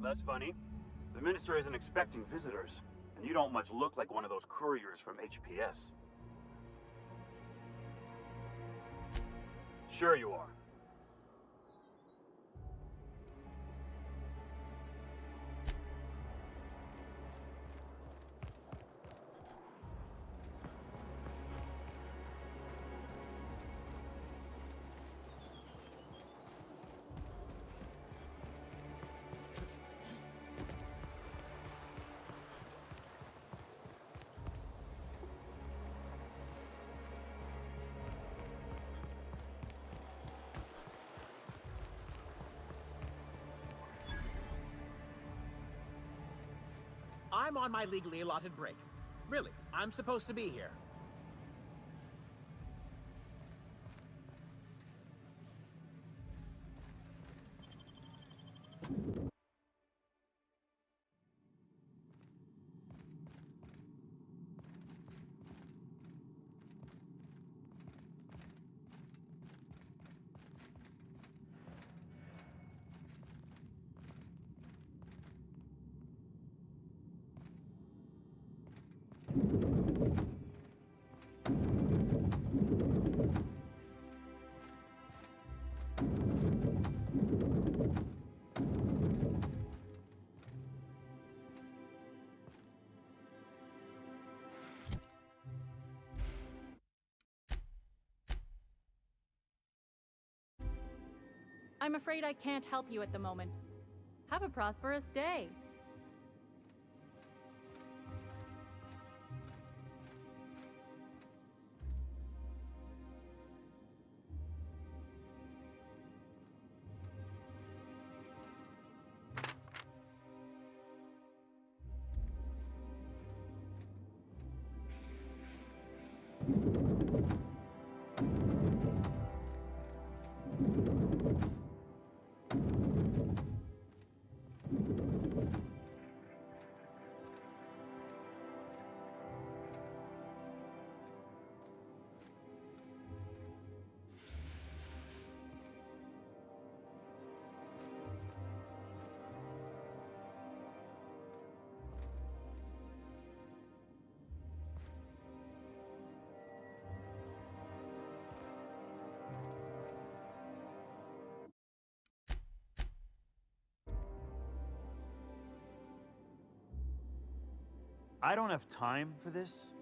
That's funny. The minister isn't expecting visitors, and you don't much look like one of those couriers from HPS. Sure you are. I'm on my legally allotted break. Really, I'm supposed to be here. I'm afraid I can't help you at the moment. Have a prosperous day. I don't have time for this.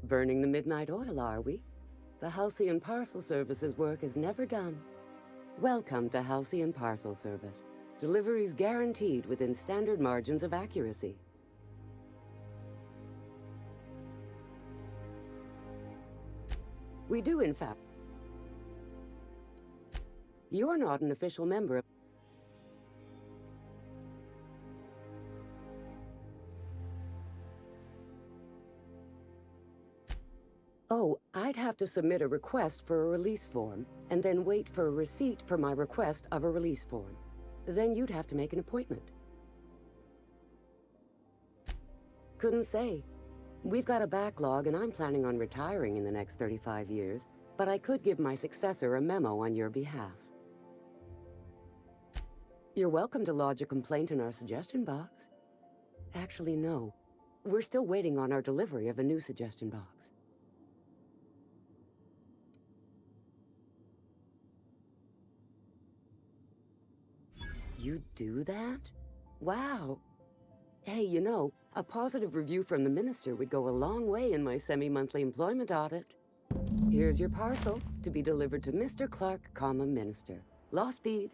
Burning the midnight oil, are we? The Halcyon Parcel Service's work is never done. Welcome to Halcyon Parcel Service. Deliveries guaranteed within standard margins of accuracy. We do, in fact. You're not an official member of... Oh, I'd have to submit a request for a release form, and then wait for a receipt for my request of a release form. Then you'd have to make an appointment. Couldn't say. We've got a backlog, and I'm planning on retiring in the next 35 years, but I could give my successor a memo on your behalf. You're welcome to lodge a complaint in our suggestion box. Actually, no. We're still waiting on our delivery of a new suggestion box. You do that? Wow. Hey, you know, a positive review from the minister would go a long way in my semi-monthly employment audit. Here's your parcel to be delivered to Mr. Clark, Minister. Law speed.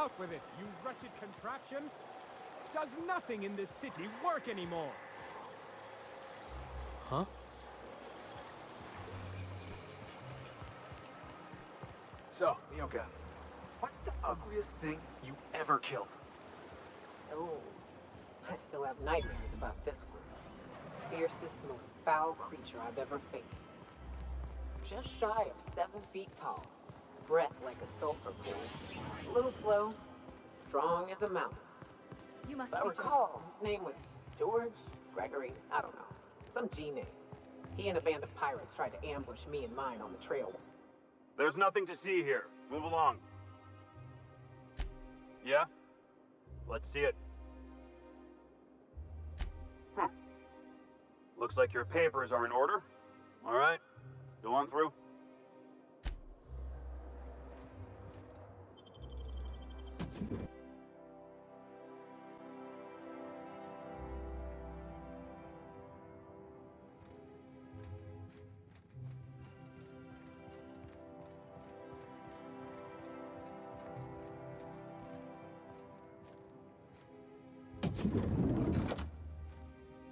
Out with it, you wretched contraption! Does nothing in this city work anymore? Huh? So, Mioka, what's the ugliest thing you ever killed? Oh, I still have nightmares about this one. Fiercest, most foul creature I've ever faced. Just shy of 7 feet tall. Breath like a sulfur pool. A little slow, strong as a mountain. You must If I be recall, his name was George, Gregory, I don't know. Some G name. He and a band of pirates tried to ambush me and mine on the trail. There's nothing to see here. Move along. Yeah? Let's see it. Looks like your papers are in order. All right, go on through.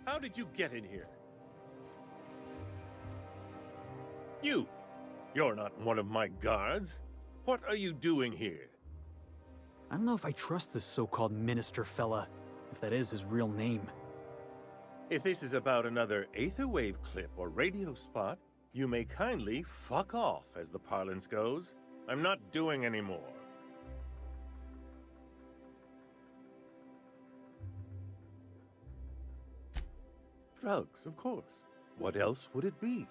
How did you get in here? You're not one of my guards. What are you doing here? I don't know if I trust this so-called minister fella, if that is his real name. If this is about another Aetherwave clip or radio spot, you may kindly fuck off, as the parlance goes. I'm not doing any more. Drugs, of course. What else would it be?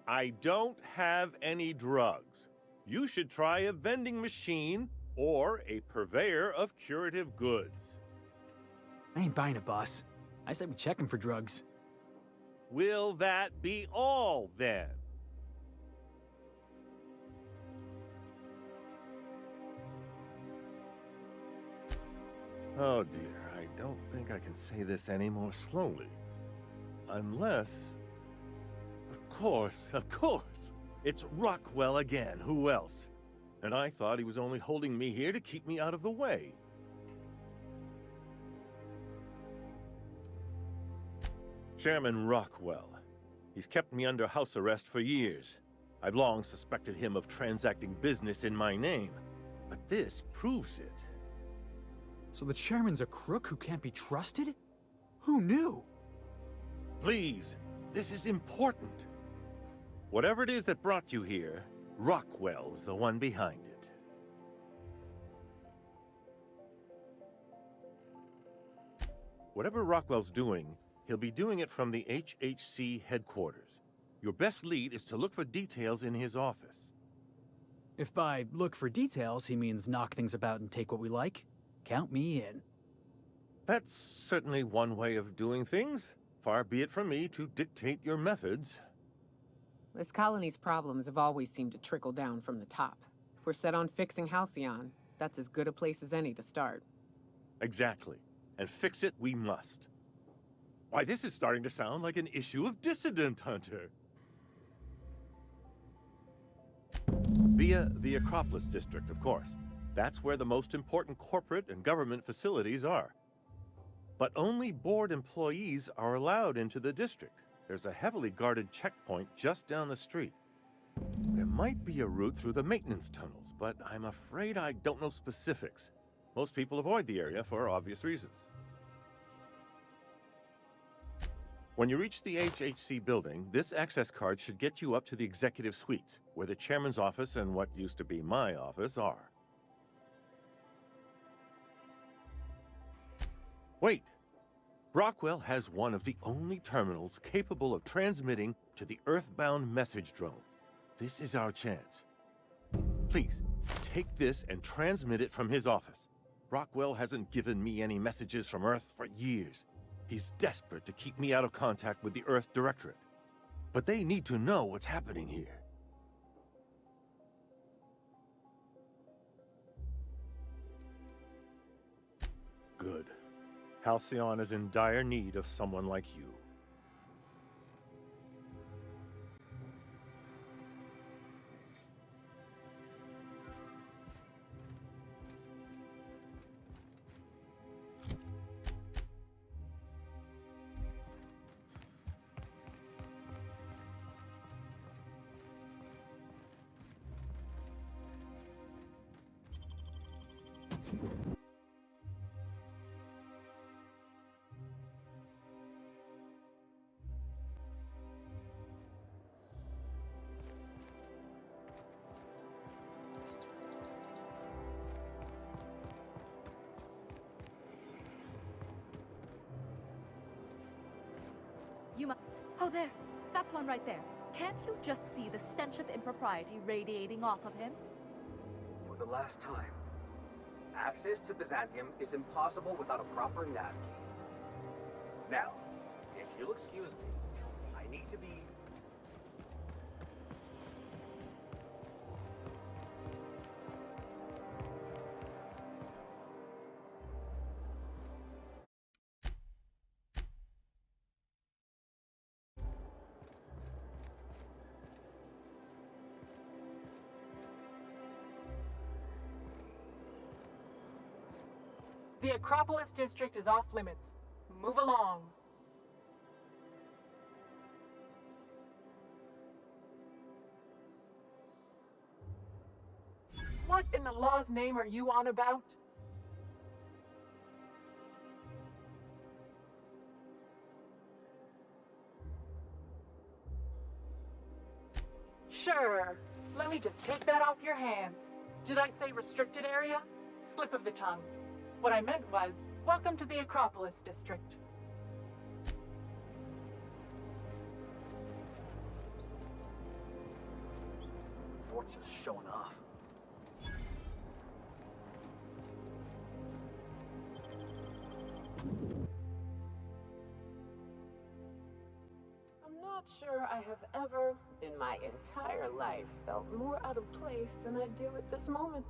I don't have any drugs. You should try a vending machine or a purveyor of curative goods. I ain't buying it, boss. I said we check him for drugs. Will that be all, then? Oh dear, I don't think I can say this any more slowly. Unless... Of course! It's Rockwell again, who else? And I thought he was only holding me here to keep me out of the way. Chairman Rockwell. He's kept me under house arrest for years. I've long suspected him of transacting business in my name, but this proves it. So the chairman's a crook who can't be trusted? Who knew? Please, this is important. Whatever it is that brought you here, Rockwell's the one behind it. Whatever Rockwell's doing, he'll be doing it from the HHC headquarters. Your best lead is to look for details in his office. If by look for details he means knock things about and take what we like, count me in. That's certainly one way of doing things. Far be it from me to dictate your methods. This colony's problems have always seemed to trickle down from the top. If we're set on fixing Halcyon, that's as good a place as any to start. Exactly. And fix it we must. Why, this is starting to sound like an issue of Dissident Hunter. Via the Acropolis District, of course. That's where the most important corporate and government facilities are. But only board employees are allowed into the district. There's a heavily guarded checkpoint just down the street. There might be a route through the maintenance tunnels, but I'm afraid I don't know specifics. Most people avoid the area for obvious reasons. When you reach the HHC building, this access card should get you up to the executive suites, where the chairman's office and what used to be my office are. Wait! Rockwell has one of the only terminals capable of transmitting to the Earthbound message drone. This is our chance. Please, take this and transmit it from his office. Rockwell hasn't given me any messages from Earth for years. He's desperate to keep me out of contact with the Earth Directorate. But they need to know what's happening here. Good. Halcyon is in dire need of someone like you. Oh, there. That's one right there. Can't you just see the stench of impropriety radiating off of him? For the last time, access to Byzantium is impossible without a proper nav key. Now, if you'll excuse me, I need to be... The Acropolis district is off limits. Move along. What in the law's name are you on about? Sure. Let me just take that off your hands. Did I say restricted area? Slip of the tongue. What I meant was, welcome to the Acropolis district. Fort's just showing off. I'm not sure I have ever, in my entire life, felt more out of place than I do at this moment.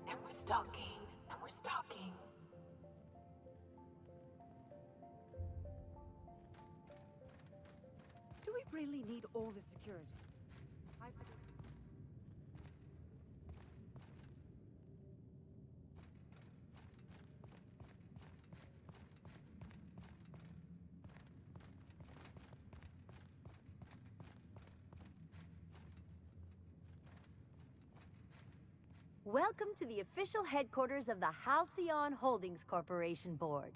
And we're stalking, and we're stalking. Do we really need all this security? Welcome to the official headquarters of the Halcyon Holdings Corporation Board.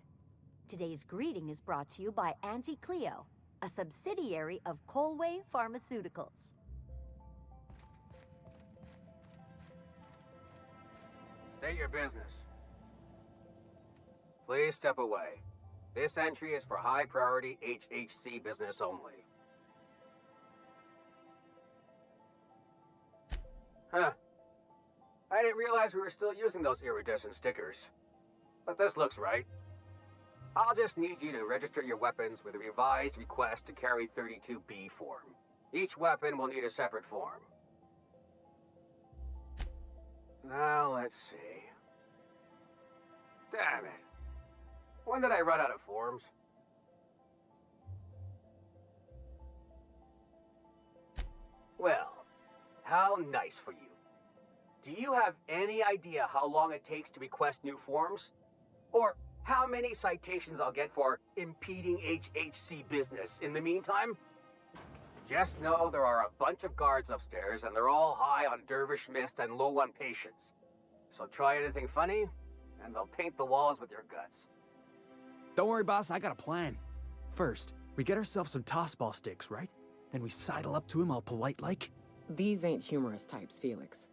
Today's greeting is brought to you by Auntie Cleo, a subsidiary of Colway Pharmaceuticals. State your business. Please step away. This entry is for high-priority HHC business only. Huh. I didn't realize we were still using those iridescent stickers. But this looks right. I'll just need you to register your weapons with a revised request to carry 32B form. Each weapon will need a separate form. Now, let's see. Damn it. When did I run out of forms? Well, how nice for you. Do you have any idea how long it takes to request new forms? Or how many citations I'll get for impeding HHC business in the meantime? Just know there are a bunch of guards upstairs and they're all high on dervish mist and low on patience. So try anything funny, and they'll paint the walls with your guts. Don't worry, boss, I got a plan. First, we get ourselves some tossball sticks, right? Then we sidle up to him all polite-like. These ain't humorous types, Felix.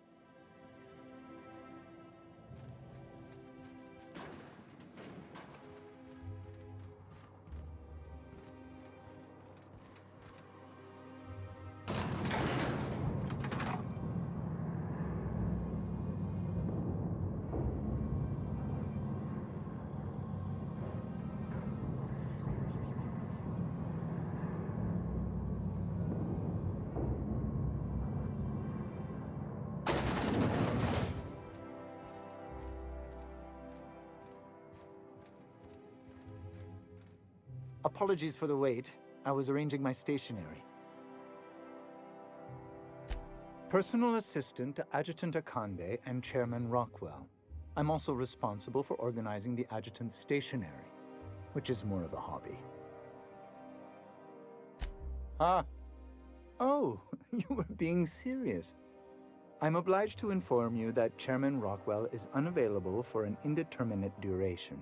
Apologies for the wait. I was arranging my stationery. Personal assistant to Adjutant Akande and Chairman Rockwell. I'm also responsible for organizing the adjutant's stationery, which is more of a hobby. Ah, Oh, you were being serious. I'm obliged to inform you that Chairman Rockwell is unavailable for an indeterminate duration.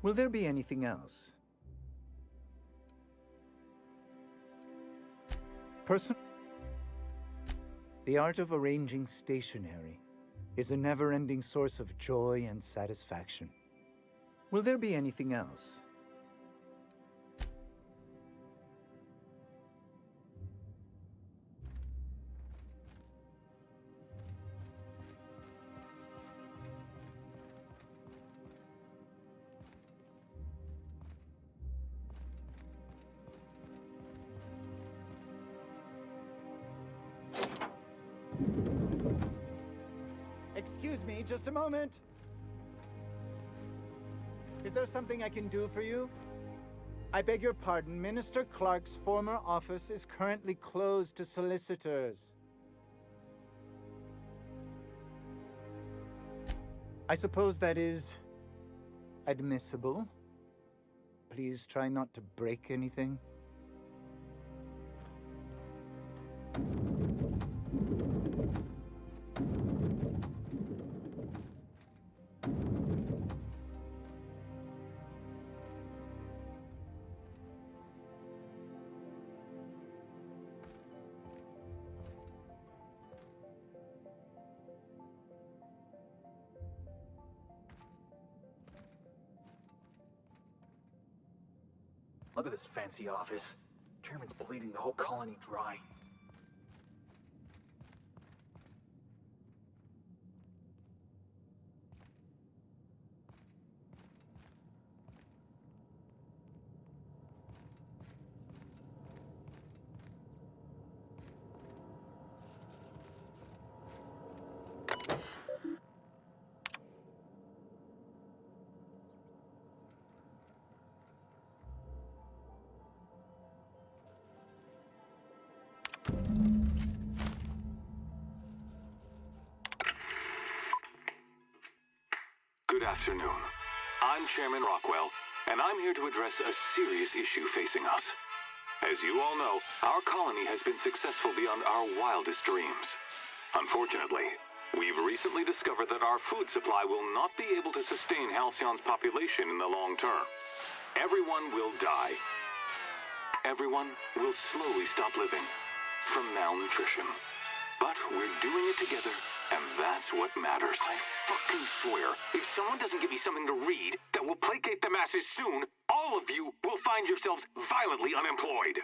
Will there be anything else? The art of arranging stationery is a never-ending source of joy and satisfaction. Will there be anything else? Excuse me, just a moment. Is there something I can do for you? I beg your pardon, Minister Clark's former office is currently closed to solicitors. I suppose that is admissible. Please try not to break anything. Look at this fancy office. Chairman's bleeding the whole colony dry. Good afternoon. I'm Chairman Rockwell, and I'm here to address a serious issue facing us. As you all know, our colony has been successful beyond our wildest dreams. Unfortunately, we've recently discovered that our food supply will not be able to sustain Halcyon's population in the long term. Everyone will die. Everyone will slowly stop living from malnutrition. But we're doing it together, and that's what matters. I fucking swear, if someone doesn't give me something to read that will placate the masses soon, all of you will find yourselves violently unemployed.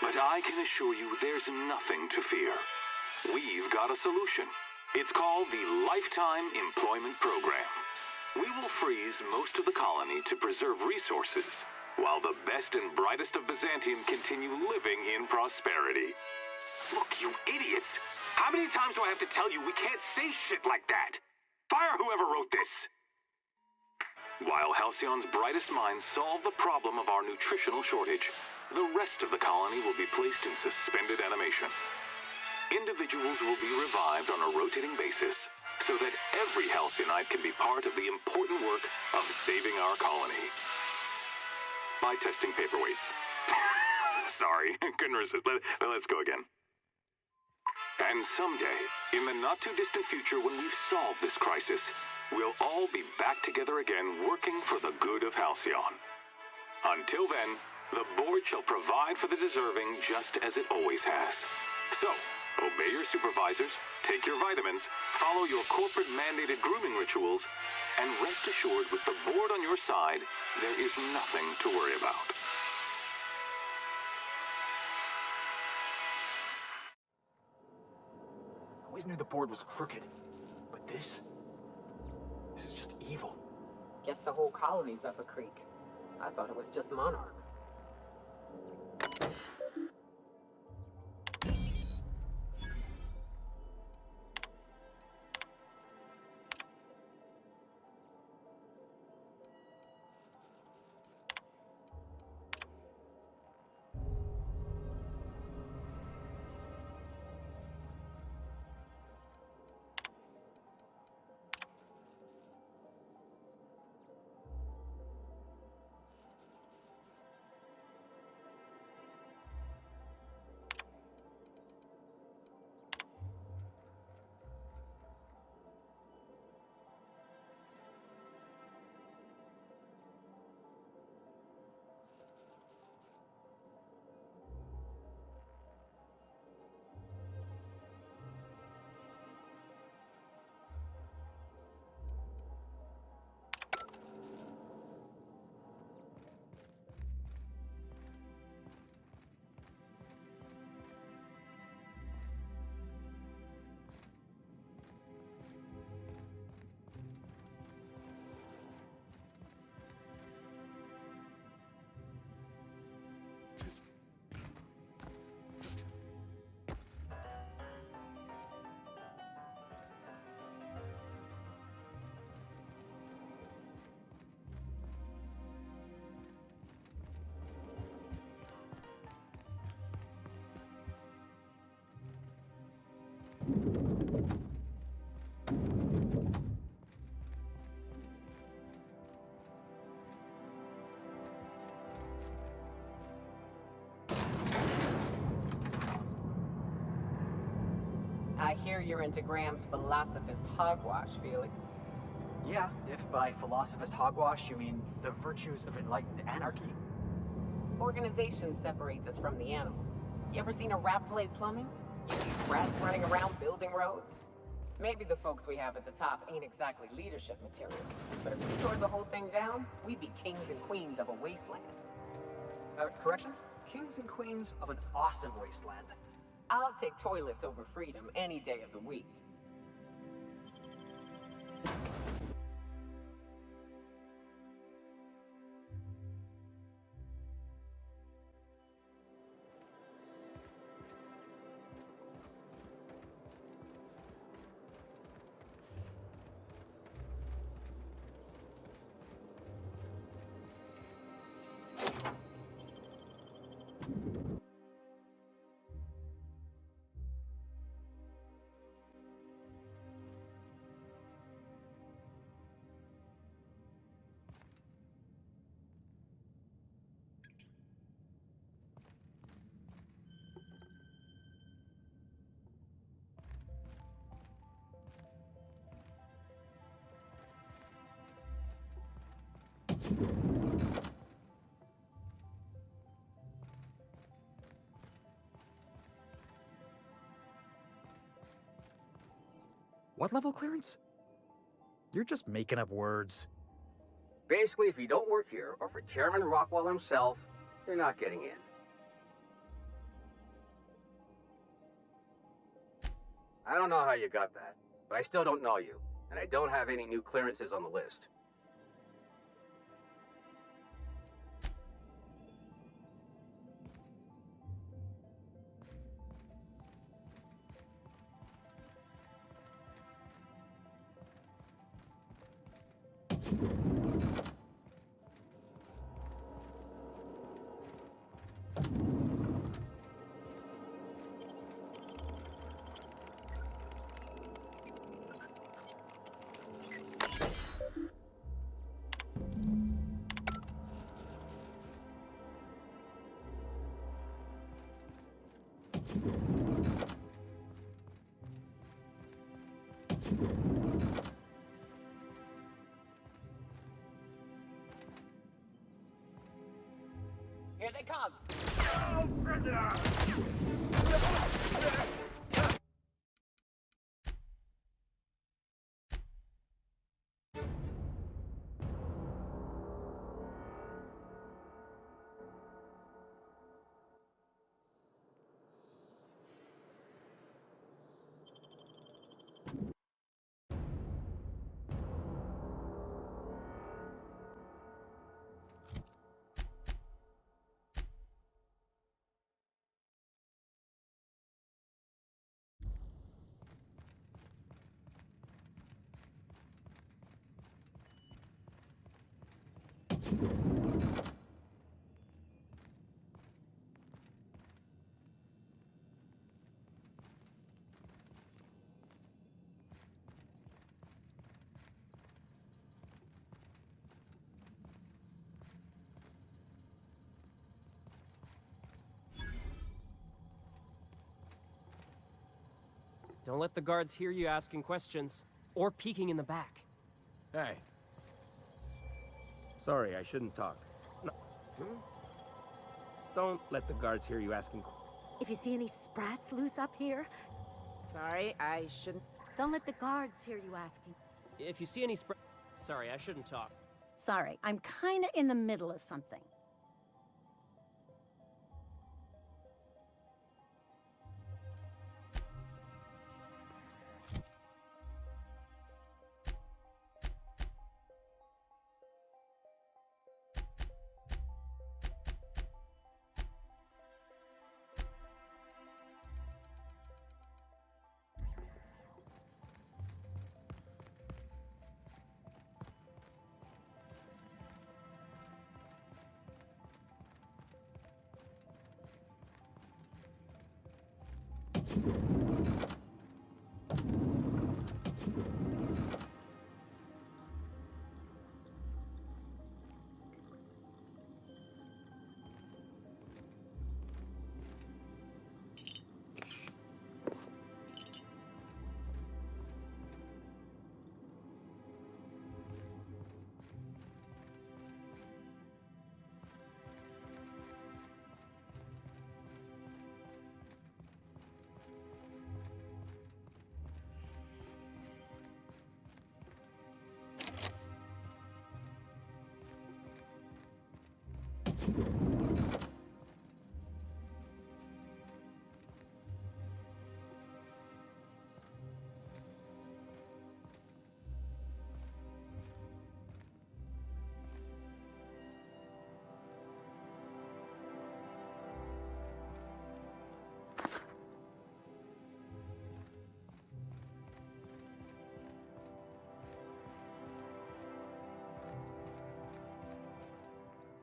But I can assure you there's nothing to fear. We've got a solution. It's called the Lifetime Employment Program. We will freeze most of the colony to preserve resources, while the best and brightest of Byzantium continue living in prosperity. Look, you idiots! How many times do I have to tell you we can't say shit like that? Fire whoever wrote this! While Halcyon's brightest minds solve the problem of our nutritional shortage, the rest of the colony will be placed in suspended animation. Individuals will be revived on a rotating basis, so that every Halcyonite can be part of the important work of saving our colony. By testing paperweights. Sorry, couldn't resist. Let's go again. And someday, in the not-too-distant future when we've solved this crisis, we'll all be back together again working for the good of Halcyon. Until then, the board shall provide for the deserving just as it always has. So, obey your supervisors, take your vitamins, follow your corporate-mandated grooming rituals, and rest assured with the board on your side, there is nothing to worry about. I always knew the board was crooked, but this is just evil. Guess the whole colony's up a creek. I thought it was just Monarch. you're into Graham's philosophist hogwash, Felix. Yeah, if by philosophist hogwash you mean the virtues of enlightened anarchy. Organization separates us from the animals. You ever seen a rat play plumbing? You see rats running around building roads? Maybe the folks we have at the top ain't exactly leadership material, but if we tore the whole thing down, we'd be kings and queens of a wasteland. Correction? Kings and queens of an awesome wasteland. I'll take toilets over freedom any day of the week. What level clearance? You're just making up words. Basically, if you don't work here, or for Chairman Rockwell himself, you're not getting in. I don't know how you got that, but I still don't know you, and I don't have any new clearances on the list. Here they come! Don't let the guards hear you asking questions, or peeking in the back. Hey. Sorry, I shouldn't talk. No. Don't let the guards hear you asking. If you see any sprats loose up here... Sorry, I shouldn't... Don't let the guards hear you asking. If you see any Sorry, I shouldn't talk. Sorry, I'm kinda in the middle of something.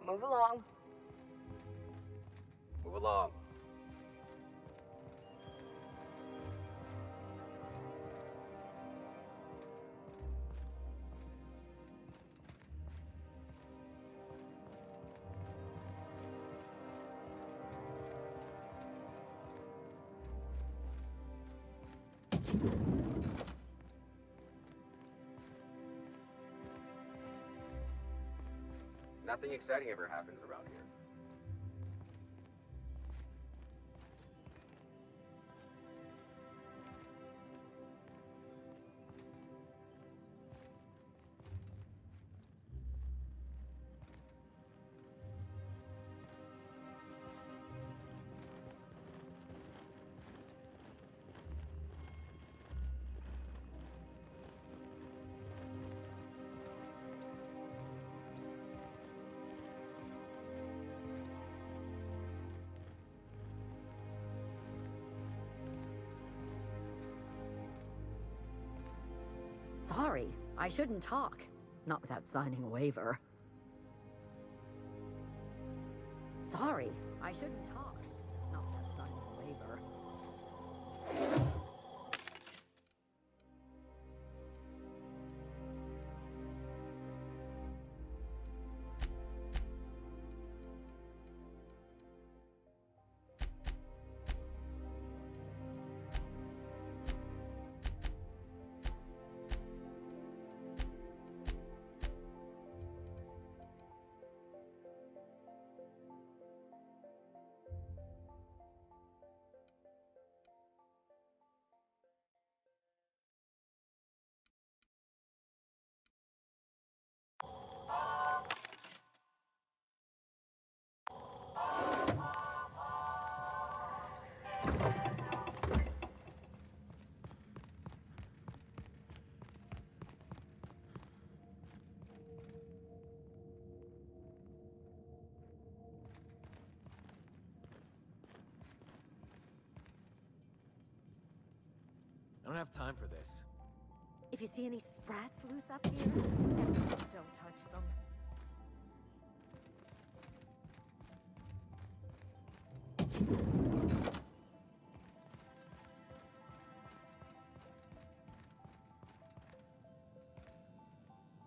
Move along. Move along. Nothing exciting ever happens around here. Sorry, I shouldn't talk. Not without signing a waiver. Sorry, I shouldn't talk. Not without signing a waiver. I don't have time for this. If you see any sprats loose up here, definitely don't touch them.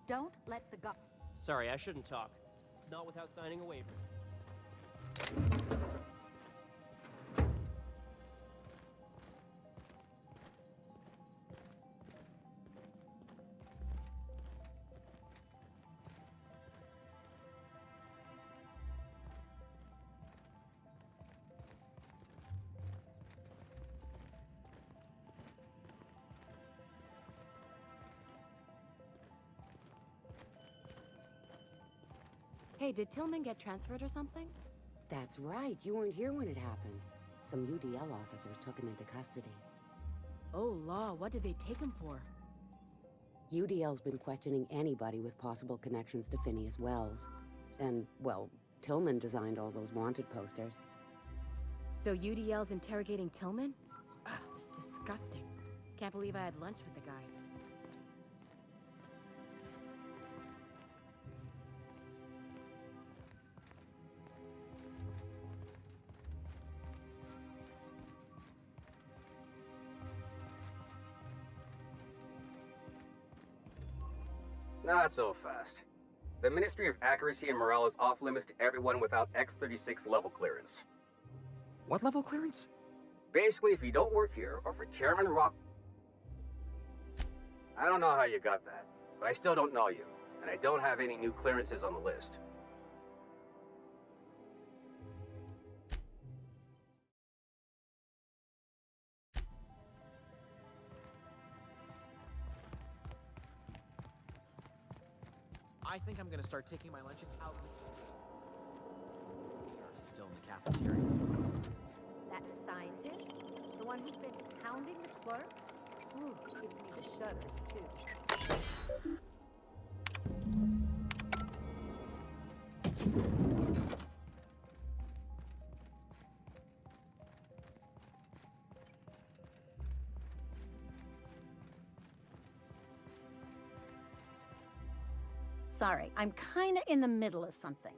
Don't let the gu- Sorry, I shouldn't talk. Not without signing a waiver. Hey, did Tillman get transferred or something? That's right. You weren't here when it happened. Some UDL officers took him into custody. Oh, law, what did they take him for? UDL's been questioning anybody with possible connections to Phineas Wells. And, well, Tillman designed all those wanted posters. So UDL's interrogating Tillman? Ugh, that's disgusting. Can't believe I had lunch with the guy. Not so fast. The Ministry of Accuracy and Morale is off limits to everyone without X-36 level clearance. What level clearance? Basically, if you don't work here, or for Chairman Rock... I don't know how you got that, but I still don't know you, and I don't have any new clearances on the list. I think I'm gonna start taking my lunches out of the city. cafeteria. That scientist? The one who's been pounding the clerks? Ooh, gives me the shudders, too. Sorry, I'm kinda in the middle of something.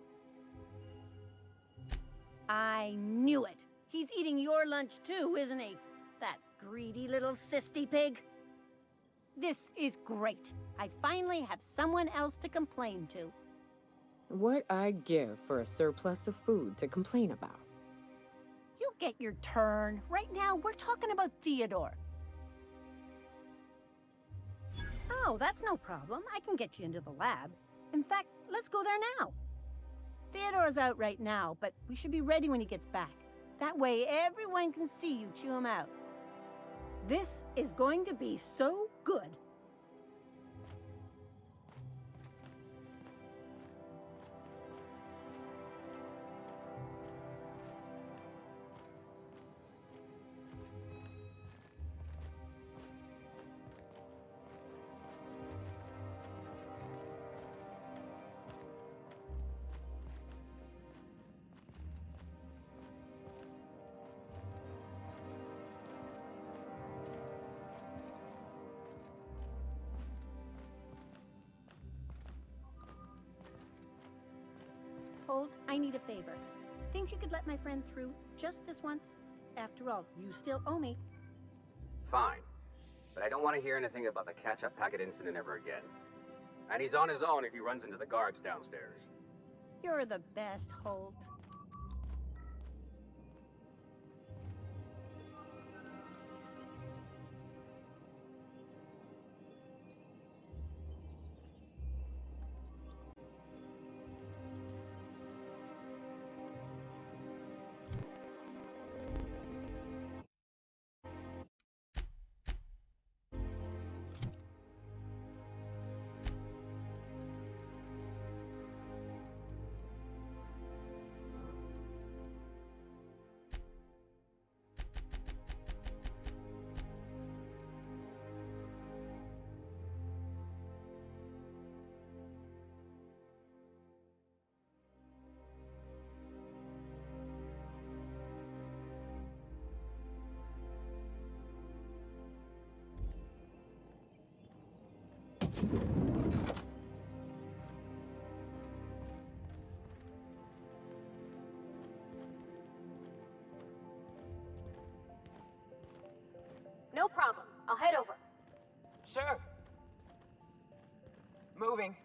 I knew it. He's eating your lunch too, isn't he? That greedy little cysty pig. This is great. I finally have someone else to complain to. What I'd give for a surplus of food to complain about. You'll get your turn. Right now, we're talking about Theodore. Oh, that's no problem. I can get you into the lab. In fact, let's go there now. Theodore's out right now, but we should be ready when he gets back. That way, everyone can see you chew him out. This is going to be so good. Hold, I need a favor. Think you could let my friend through just this once? After all, you still owe me. Fine. But I don't want to hear anything about the catch-up packet incident ever again. And he's on his own if he runs into the guards downstairs. You're the best, Holt. No problem. I'll head over. Sure. Moving.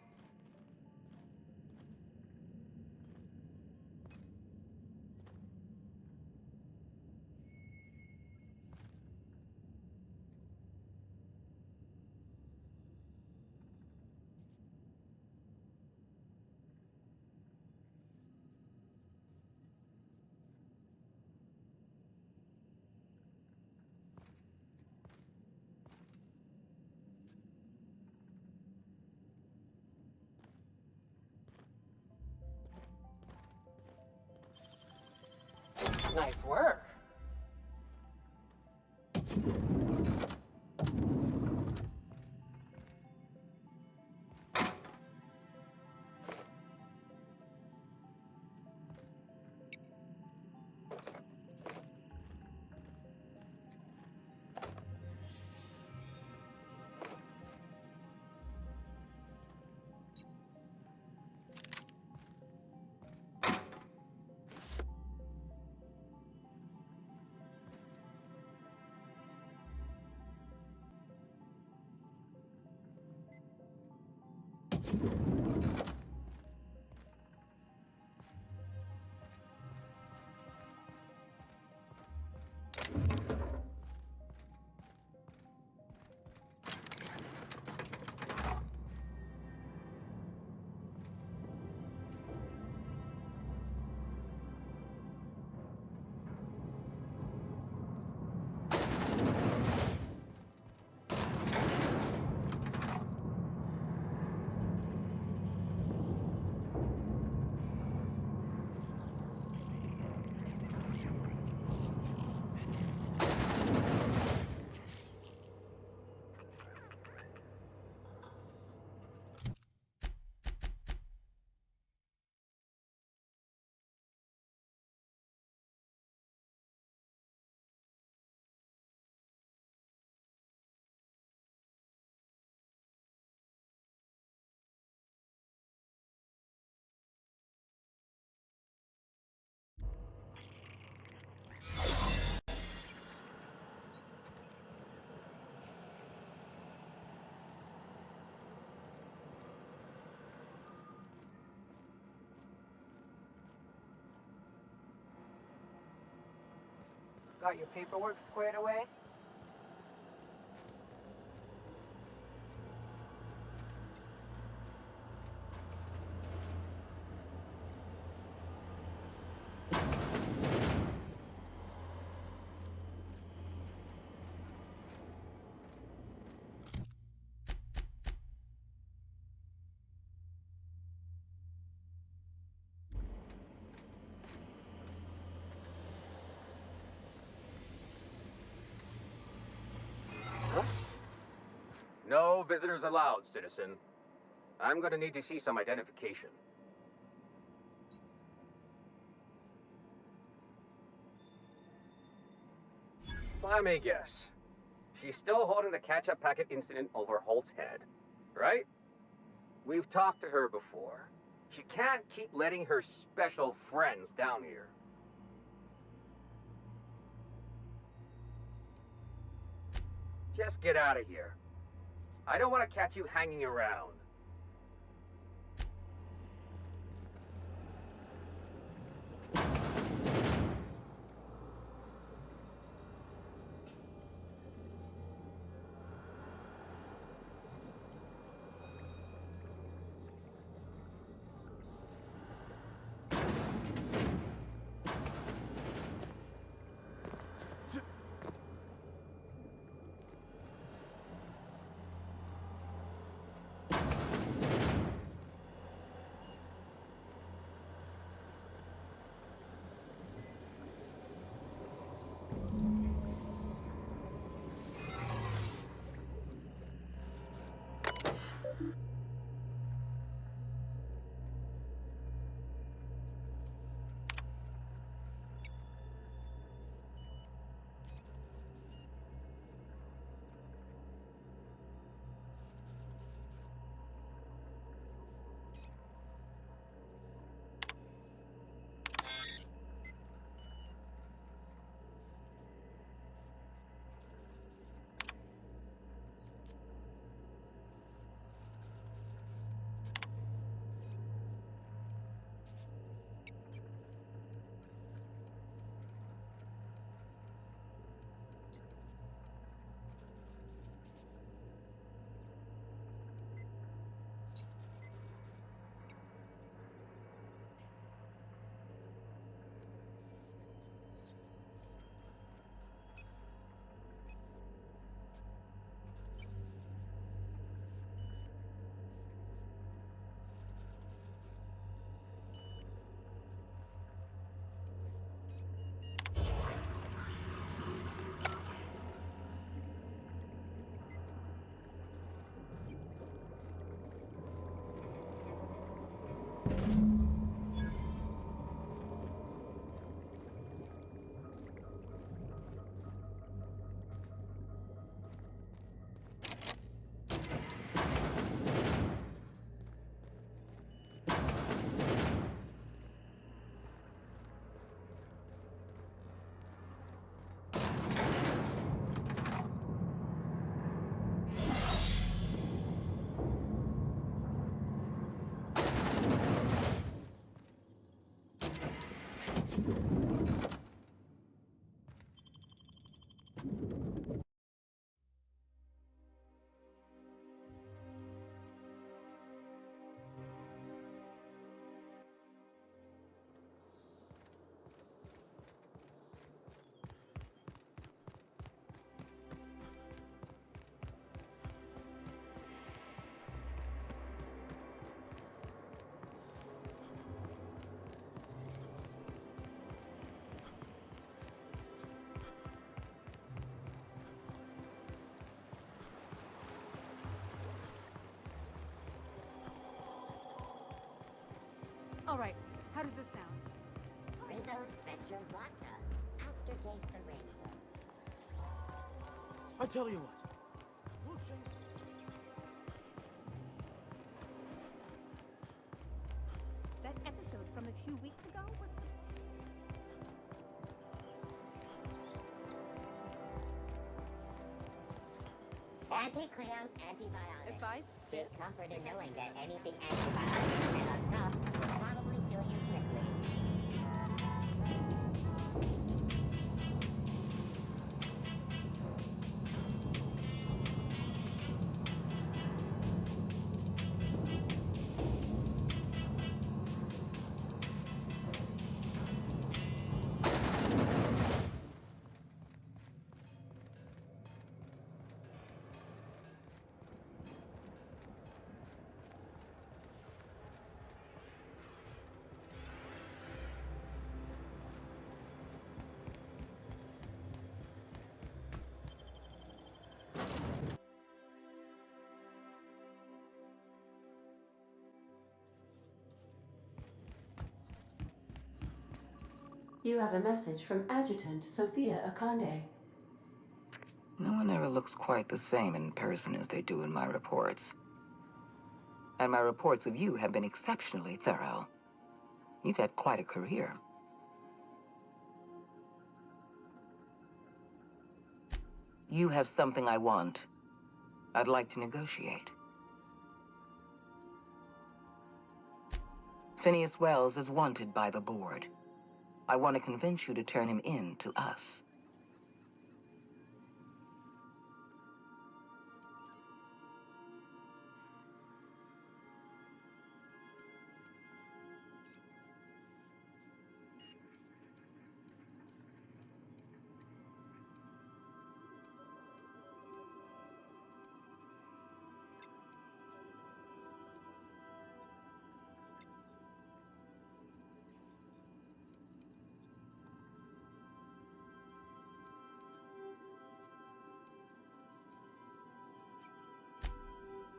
Nice work. Got your paperwork squared away? No visitors allowed, citizen. I'm gonna need to see some identification. Let me guess. She's still holding the catch-up packet incident over Holt's head, right? We've talked to her before. She can't keep letting her special friends down here. Just get out of here. I don't want to catch you hanging around. All right, how does this sound? Rizzo Spectrum Vodka. Aftertaste the rainbow. I tell you what. We'll change. That episode from a few weeks ago was... Auntie Cleo's antibiotics. If I Take comfort in knowing that anything antibiotics cannot stop will probably kill you quickly. You have a message from Adjutant Sophia Akande. No one ever looks quite the same in person as they do in my reports. And my reports of you have been exceptionally thorough. You've had quite a career. You have something I want. I'd like to negotiate. Phineas Wells is wanted by the board. I want to convince you to turn him in to us.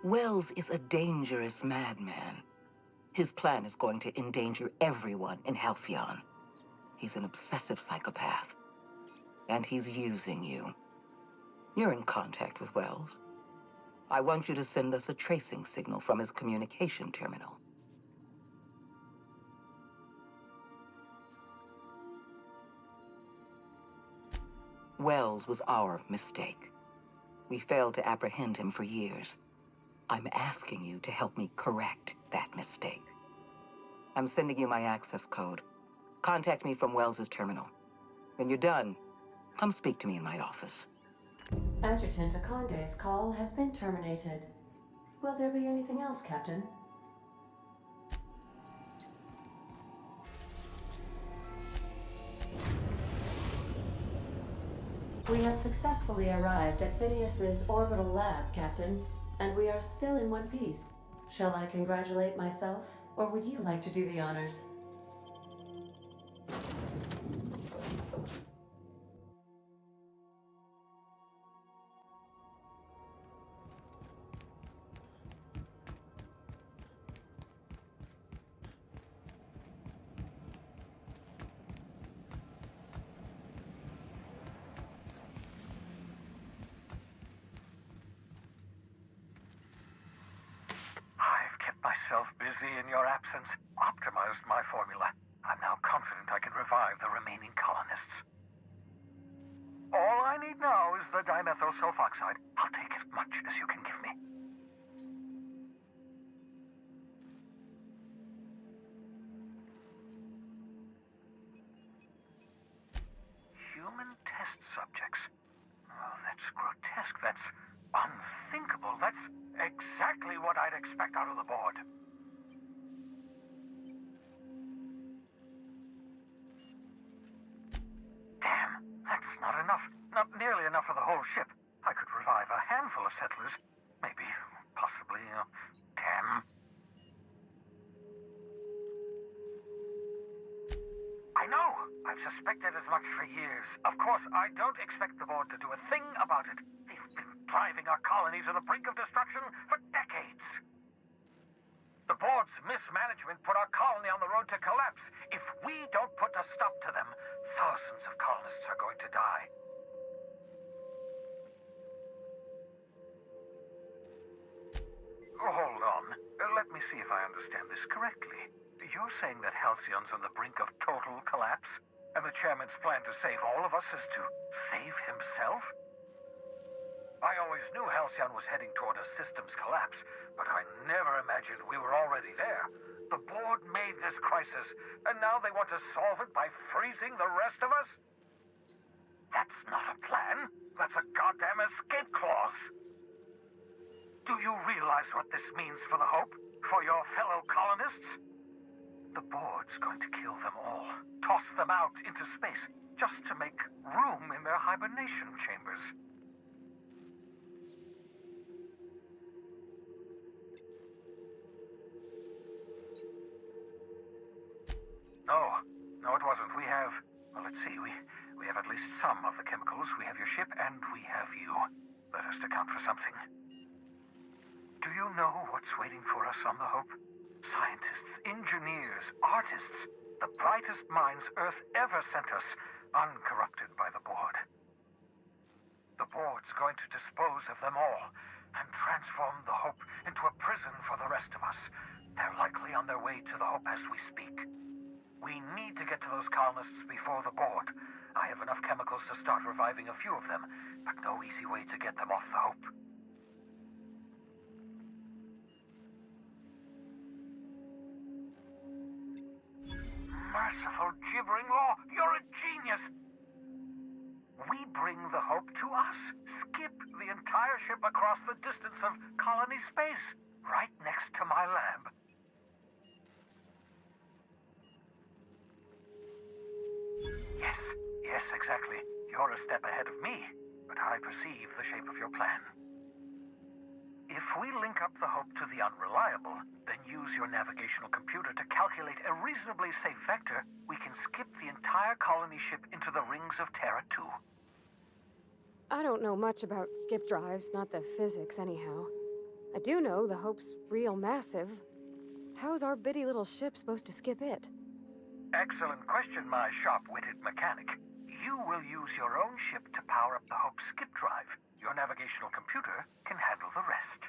Wells is a dangerous madman. His plan is going to endanger everyone in Halcyon. He's an obsessive psychopath. And he's using you. You're in contact with Wells. I want you to send us a tracing signal from his communication terminal. Wells was our mistake. We failed to apprehend him for years. I'm asking you to help me correct that mistake. I'm sending you my access code. Contact me from Wells's terminal. When you're done, come speak to me in my office. Adjutant Akande's call has been terminated. Will there be anything else, Captain? We have successfully arrived at Phineas's orbital lab, Captain, and we are still in one piece. Shall I congratulate myself, or would you like to do the honors? Myself busy in your absence, optimized my formula. I'm now confident I can revive the remaining colonists. All I need now is the dimethyl sulfoxide. I'll take as much as you can give me. Human test subjects. Oh, that's grotesque. That's unthinkable. That's exactly what I'd expect out of the board. Damn, that's not enough. Not nearly enough for the whole ship. I could revive a handful of settlers. Maybe, possibly, damn. I know! I've suspected as much for years. Of course, I don't expect the board to do a thing about it. They've been driving our colony to the brink of destruction for decades. The board's mismanagement put our colony on the road to collapse. If we don't put a stop to them, thousands of colonists are going to die. Hold on. Let me see if I understand this correctly. You're saying that Halcyon's on the brink of total collapse? And the chairman's plan to save all of us is to save himself? I always knew Halcyon was heading toward a systems collapse, but I never imagined we were already there. The board made this crisis, and now they want to solve it by freezing the rest of us? That's not a plan. That's a goddamn escape clause. Do you realize what this means for the Hope? For your fellow colonists? The board's going to kill them all. Toss them out into space, just to make room in their hibernation chambers. No, it wasn't. We have... Well, let's see. We have at least some of the chemicals. We have your ship, and we have you. That has to count for something. Do you know what's waiting for us on the Hope? Scientists, engineers, inventors, artists, the brightest minds Earth ever sent us, uncorrupted by the board. The board's going to dispose of them all and transform the Hope into a prison for the rest of us. They're likely on their way to the Hope as we speak. We need to get to those colonists before the board. I have enough chemicals to start reviving a few of them, but no easy way to get them off the Hope. Merciful gibbering law, you're a genius! We bring the Hope to us. Skip the entire ship across the distance of colony space, right next to my lab. Yes, exactly. You're a step ahead of me, but I perceive the shape of your plan. If we link up the Hope to the Unreliable, then use your navigational computer to calculate a reasonably safe vector, we can skip the entire colony ship into the rings of Terra 2. I don't know much about skip drives, not the physics anyhow. I do know the Hope's real massive. How's our bitty little ship supposed to skip it? Excellent question, my sharp-witted mechanic. You will use your own ship to power up the Hope's skip drive. Your navigational computer can handle the rest.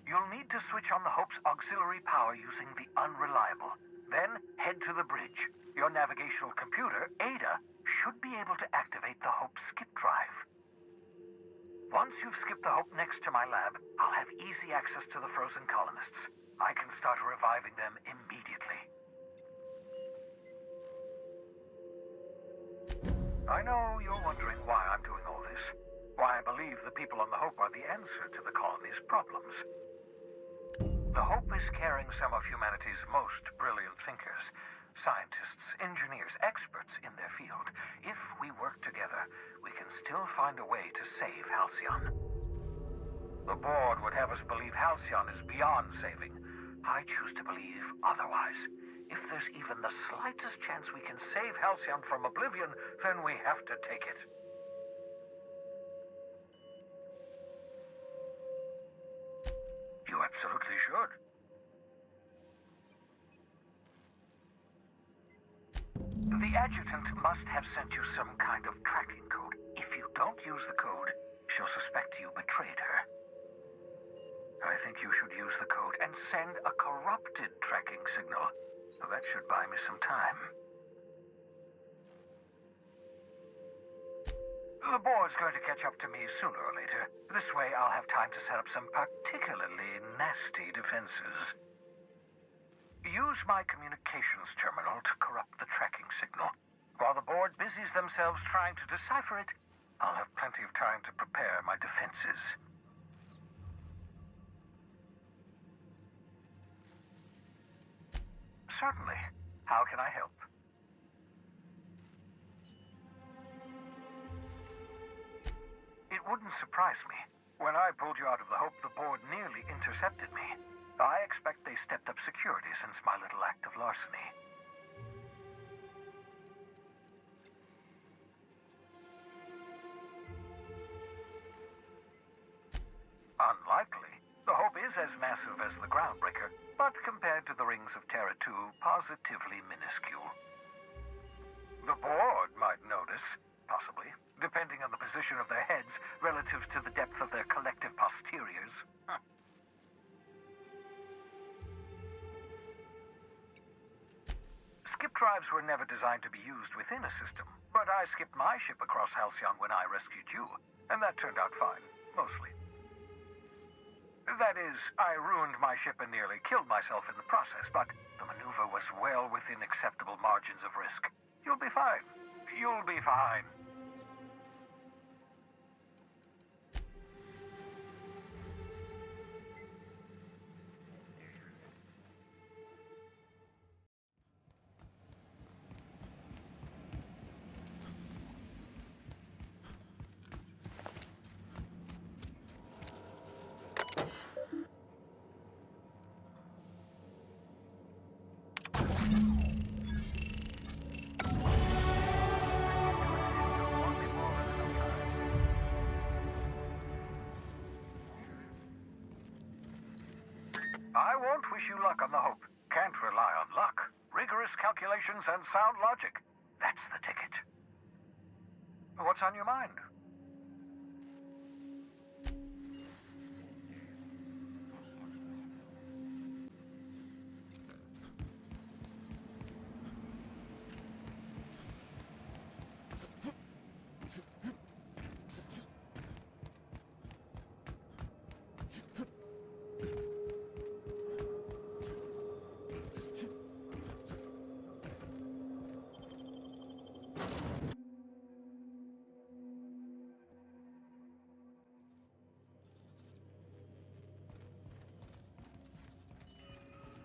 You'll need to switch on the Hope's auxiliary power using the Unreliable. Then head to the bridge. Your navigational computer, Ada, should be able to activate the Hope's skip drive. Once you've skipped the Hope next to my lab, I'll have easy access to the frozen colonists. I can start reviving them immediately. I know you're wondering why I'm doing all this. Why I believe the people on the Hope are the answer to the colony's problems. The Hope is carrying some of humanity's most brilliant thinkers, scientists, engineers, experts in their field. If we work together, we can still find a way to save Halcyon. The board would have us believe Halcyon is beyond saving. I choose to believe otherwise. If there's even the slightest chance we can save Halcyon from oblivion, then we have to take it. You absolutely should. The adjutant must have sent you some kind of tracking code. If you don't use the code, she'll suspect you betrayed her. I think you should use the code and send a corrupted tracking signal. That should buy me some time. The board's going to catch up to me sooner or later. This way I'll have time to set up some particularly nasty defenses. Use my communications terminal to corrupt the tracking signal. While the board busies themselves trying to decipher it, I'll have plenty of time to prepare my defenses. Certainly. How can I help? It wouldn't surprise me. When I pulled you out of the Hope, the board nearly intercepted me. I expect they stepped up security since my little act of larceny. Unlikely. The Hope is as massive as the Groundbreaker, but compared to the rings of Terra 2, positively minuscule. The board might notice, possibly, depending on the position of their heads relative to the depth of their collective posteriors. Skip drives were never designed to be used within a system, but I skipped my ship across Halcyon when I rescued you, and that turned out fine, mostly. That is, I ruined my ship and nearly killed myself in the process, but the maneuver was well within acceptable margins of risk. You'll be fine. You'll be fine. I won't wish you luck on the Hope. Can't rely on luck. Rigorous calculations and sound logic. That's the ticket. What's on your mind?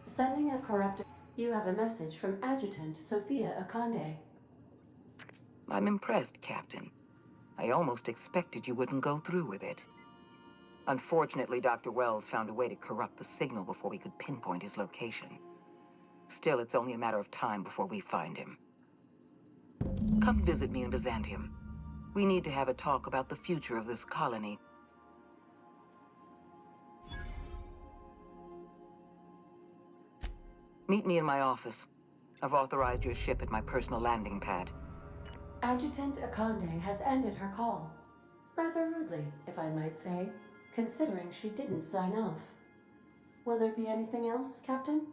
Sending a corrupted... You have a message from Adjutant Sophia Akande. I'm impressed, Captain. I almost expected you wouldn't go through with it. Unfortunately, Dr. Wells found a way to corrupt the signal before we could pinpoint his location. Still, it's only a matter of time before we find him. Come visit me in Byzantium. We need to have a talk about the future of this colony. Meet me in my office. I've authorized your ship at my personal landing pad. Adjutant Akande has ended her call. Rather rudely, if I might say, considering she didn't sign off. Will there be anything else, Captain?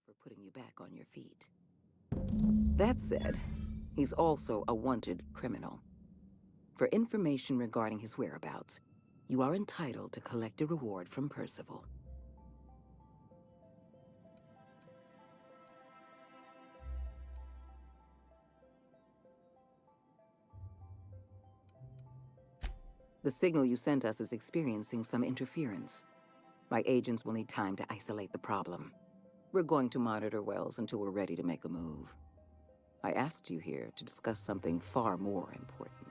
For putting you back on your feet. That said, he's also a wanted criminal. For information regarding his whereabouts, you are entitled to collect a reward from Percival. The signal you sent us is experiencing some interference. My agents will need time to isolate the problem. We're going to monitor Wells until we're ready to make a move. I asked you here to discuss something far more important.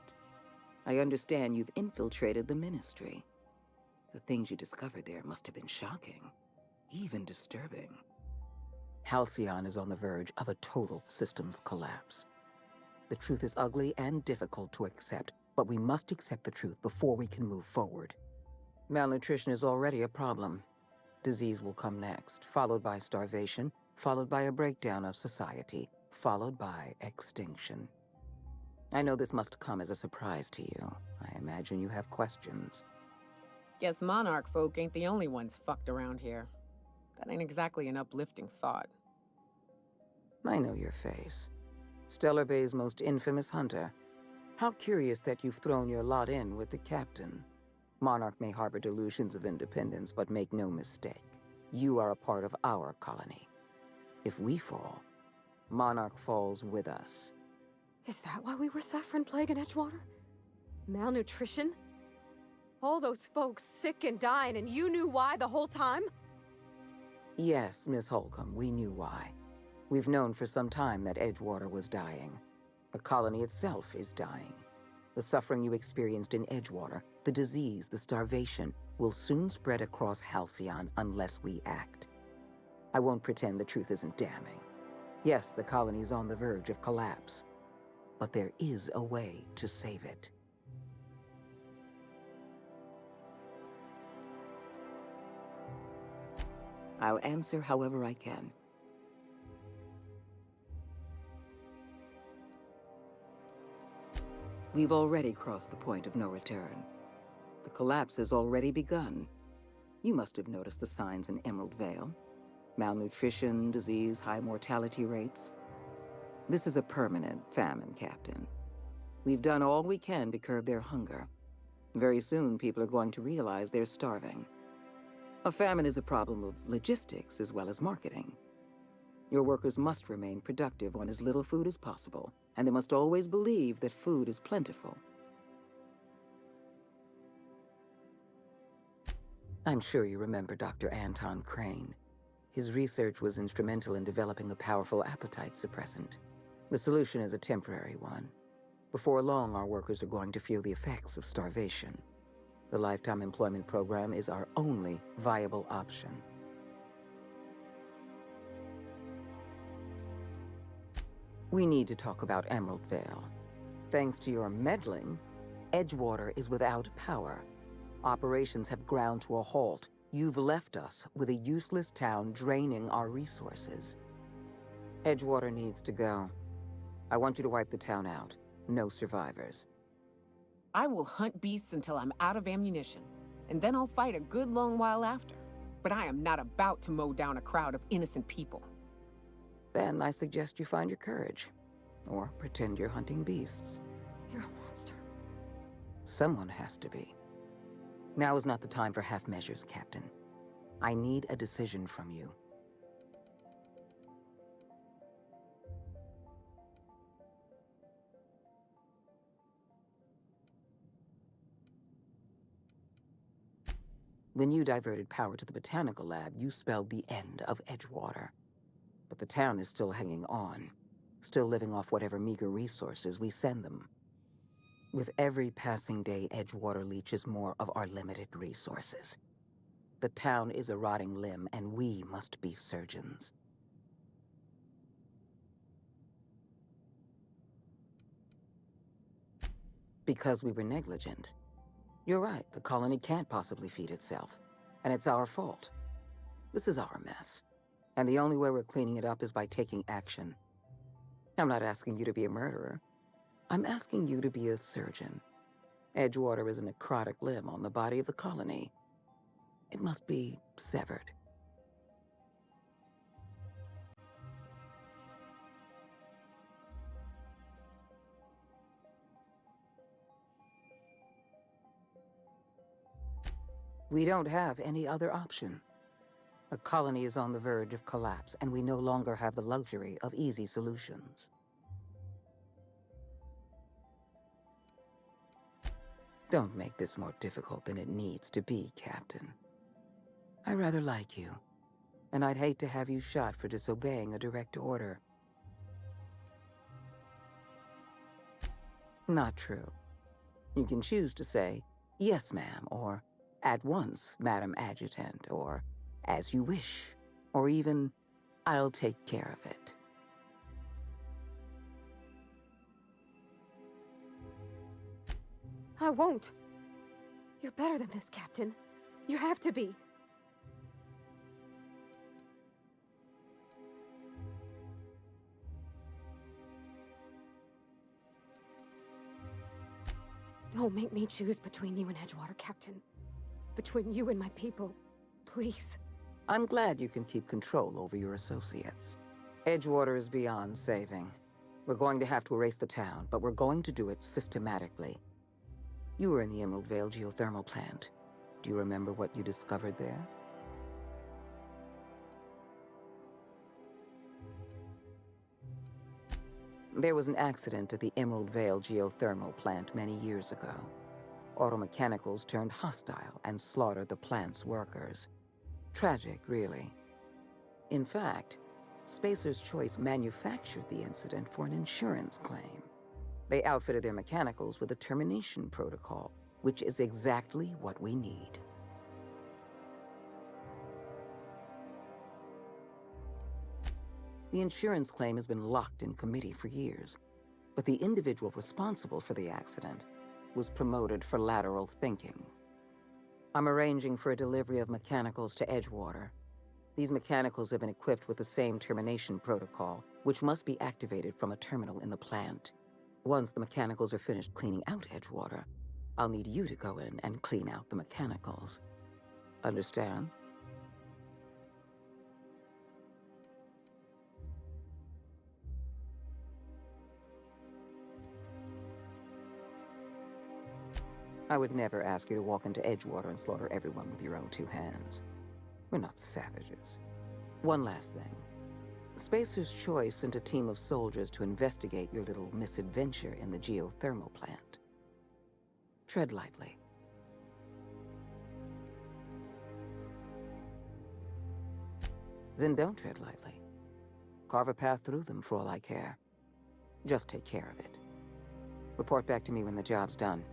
I understand you've infiltrated the Ministry. The things you discovered there must have been shocking, even disturbing. Halcyon is on the verge of a total systems collapse. The truth is ugly and difficult to accept, but we must accept the truth before we can move forward. Malnutrition is already a problem. Disease will come next, followed by starvation, followed by a breakdown of society, followed by extinction. I know this must come as a surprise to you. I imagine you have questions. Guess Monarch folk ain't the only ones fucked around here. That ain't exactly an uplifting thought. I know your face. Stellar Bay's most infamous hunter. How curious that you've thrown your lot in with the captain. Monarch may harbor delusions of independence, but make no mistake. You are a part of our colony. If we fall, Monarch falls with us. Is that why we were suffering plague in Edgewater? Malnutrition? All those folks sick and dying, and you knew why the whole time? Yes, Miss Holcomb, we knew why. We've known for some time that Edgewater was dying. The colony itself is dying. The suffering you experienced in Edgewater, the disease, the starvation, will soon spread across Halcyon unless we act. I won't pretend the truth isn't damning. Yes, the colony is on the verge of collapse, but there is a way to save it. I'll answer however I can. We've already crossed the point of no return. The collapse has already begun. You must have noticed the signs in Emerald Vale. Malnutrition, disease, high mortality rates. This is a permanent famine, Captain. We've done all we can to curb their hunger. Very soon, people are going to realize they're starving. A famine is a problem of logistics as well as marketing. Your workers must remain productive on as little food as possible, and they must always believe that food is plentiful. I'm sure you remember Dr. Anton Crane. His research was instrumental in developing a powerful appetite suppressant. The solution is a temporary one. Before long, our workers are going to feel the effects of starvation. The Lifetime Employment Program is our only viable option. We need to talk about Emerald Vale. Thanks to your meddling, Edgewater is without power. Operations have ground to a halt. You've left us with a useless town draining our resources. Edgewater needs to go. I want you to wipe the town out. No survivors. I will hunt beasts until I'm out of ammunition, and then I'll fight a good long while after. But I am not about to mow down a crowd of innocent people. Then I suggest you find your courage. Or pretend you're hunting beasts. You're a monster. Someone has to be. Now is not the time for half measures, Captain. I need a decision from you. When you diverted power to the Botanical Lab, you spelled the end of Edgewater. But the town is still hanging on, still living off whatever meager resources we send them. With every passing day, Edgewater leeches more of our limited resources. The town is a rotting limb, and we must be surgeons. Because we were negligent. You're right, the colony can't possibly feed itself, and it's our fault. This is our mess, and the only way we're cleaning it up is by taking action. I'm not asking you to be a murderer. I'm asking you to be a surgeon. Edgewater is a necrotic limb on the body of the colony. It must be severed. We don't have any other option. The colony is on the verge of collapse, and we no longer have the luxury of easy solutions. Don't make this more difficult than it needs to be, Captain. I rather like you, and I'd hate to have you shot for disobeying a direct order. Not true. You can choose to say, "Yes, ma'am," or "At once, Madam Adjutant," or "As you wish," or even, "I'll take care of it." I won't. You're better than this, Captain. You have to be. Don't make me choose between you and Edgewater, Captain. Between you and my people. Please. I'm glad you can keep control over your associates. Edgewater is beyond saving. We're going to have to erase the town, but we're going to do it systematically. You were in the Emerald Vale geothermal plant. Do you remember what you discovered there? There was an accident at the Emerald Vale geothermal plant many years ago. Automechanicals turned hostile and slaughtered the plant's workers. Tragic, really. In fact, Spacer's Choice manufactured the incident for an insurance claim. They outfitted their mechanicals with a termination protocol, which is exactly what we need. The insurance claim has been locked in committee for years, but the individual responsible for the accident was promoted for lateral thinking. I'm arranging for a delivery of mechanicals to Edgewater. These mechanicals have been equipped with the same termination protocol, which must be activated from a terminal in the plant. Once the mechanicals are finished cleaning out Edgewater, I'll need you to go in and clean out the mechanicals. Understand? I would never ask you to walk into Edgewater and slaughter everyone with your own two hands. We're not savages. One last thing. Spacer's Choice sent a team of soldiers to investigate your little misadventure in the geothermal plant. Tread lightly. Then don't tread lightly. Carve a path through them for all I care. Just take care of it. Report back to me when the job's done.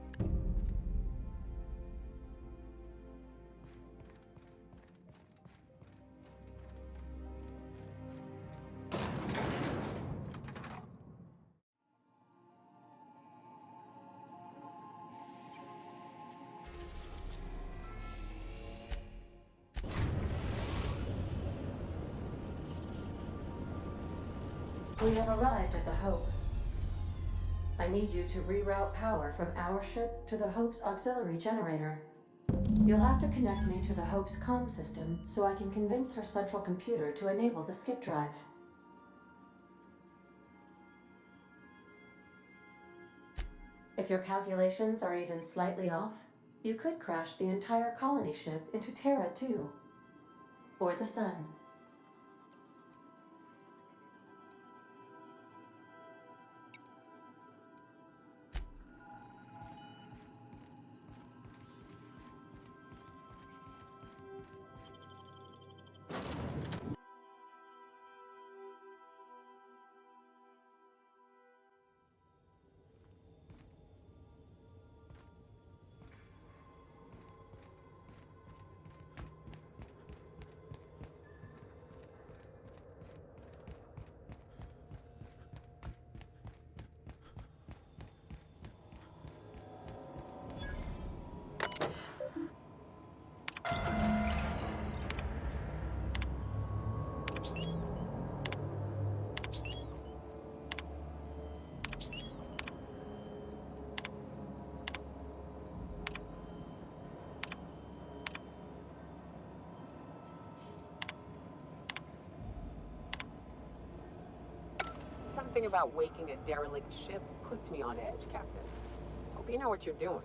We have arrived at the Hope. I need you to reroute power from our ship to the Hope's auxiliary generator. You'll have to connect me to the Hope's comm system so I can convince her central computer to enable the skip drive. If your calculations are even slightly off, you could crash the entire colony ship into Terra too. Or the Sun. Something about waking a derelict ship puts me on edge, Captain. Hope you know what you're doing.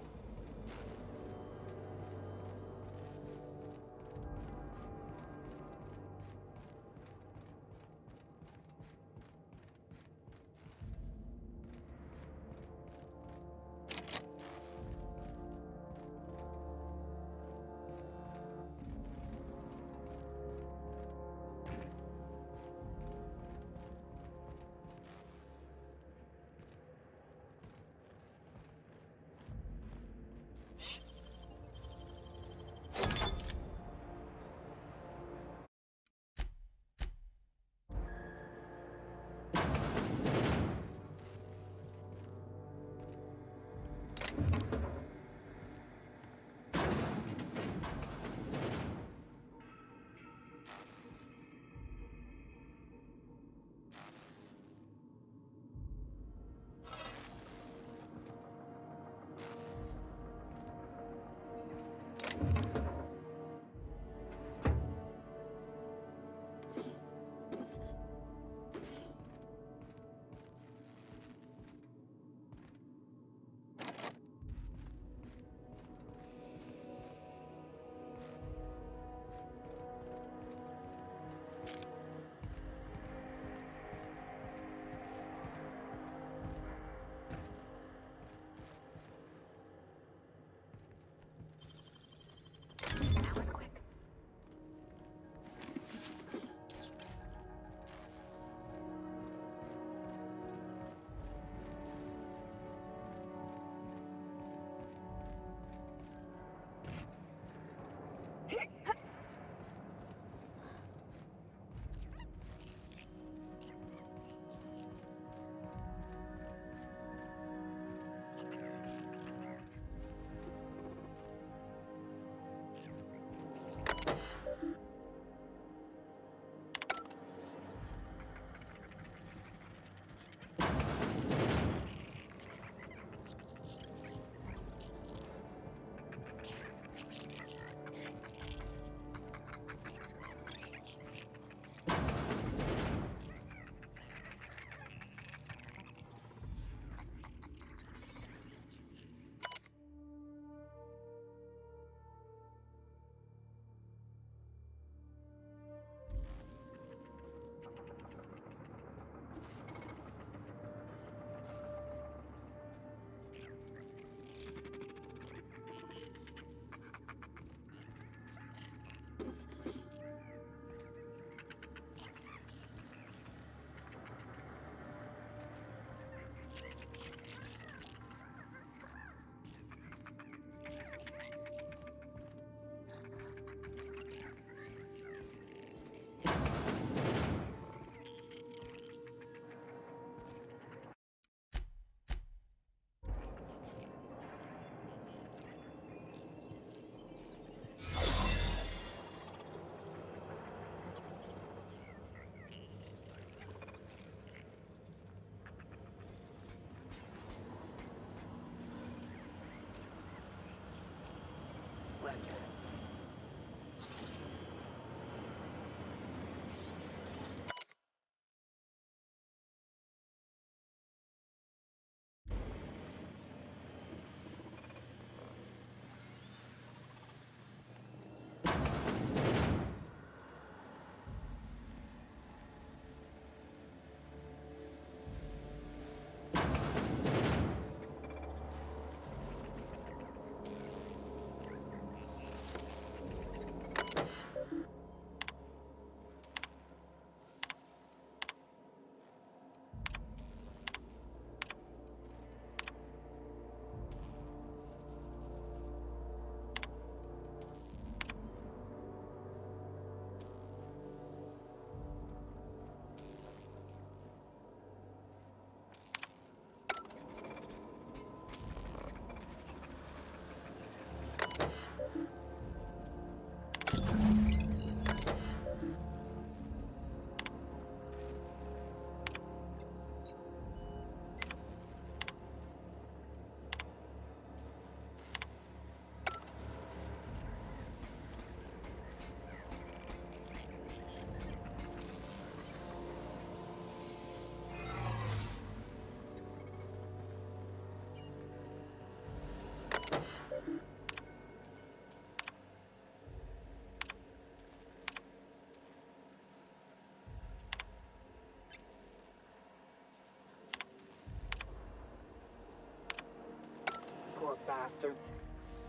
bastards.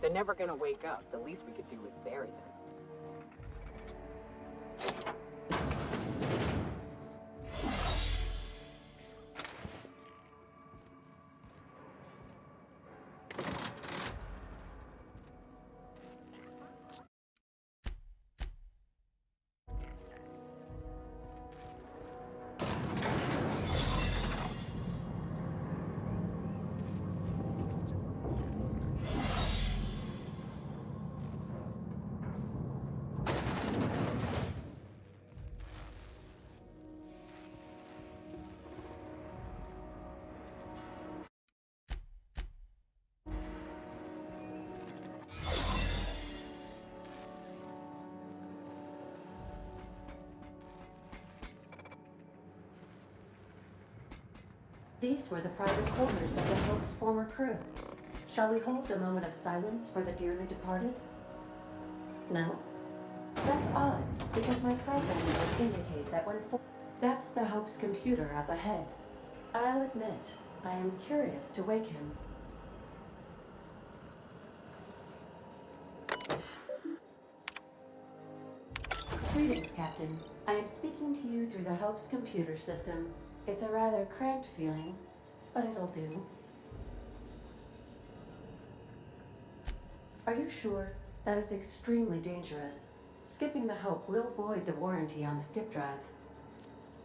They're never gonna wake up. The least we could do is bury them. These were the private quarters of the Hope's former crew. Shall we hold a moment of silence for the dearly departed? No? That's odd, because my programming would indicate that when That's the Hope's computer up ahead. I'll admit, I am curious to wake him. Greetings, Captain. I am speaking to you through the Hope's computer system. It's a rather cramped feeling, but it'll do. Are you sure? That is extremely dangerous. Skipping the Hope will void the warranty on the skip drive.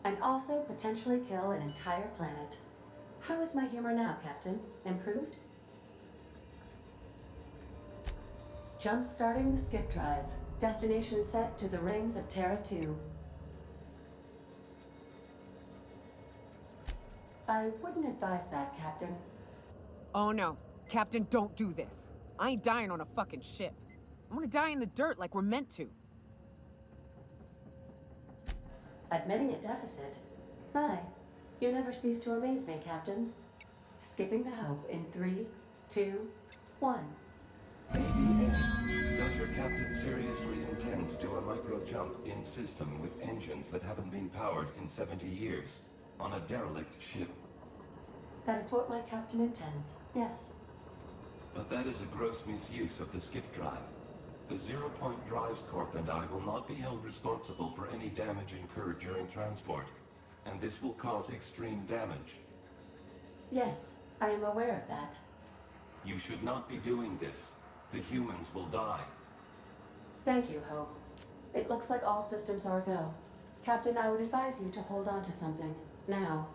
And also potentially kill an entire planet. How is my humor now, Captain? Improved? Jump-starting the skip drive. Destination set to the rings of Terra 2. I wouldn't advise that, Captain. Oh no. Captain, don't do this. I ain't dying on a fucking ship. I'm gonna die in the dirt like we're meant to. Admitting a deficit? My, you never cease to amaze me, Captain. Skipping the Hope in 3, 2, 1. ADM, does your captain seriously intend to do a micro-jump in system with engines that haven't been powered in 70 years on a derelict ship? That is what my captain intends, yes. But that is a gross misuse of the skip drive. The Zero Point Drives Corp and I will not be held responsible for any damage incurred during transport, and this will cause extreme damage. Yes, I am aware of that. You should not be doing this. The humans will die. Thank you, Hope. It looks like all systems are go. Captain, I would advise you to hold on to something. Now.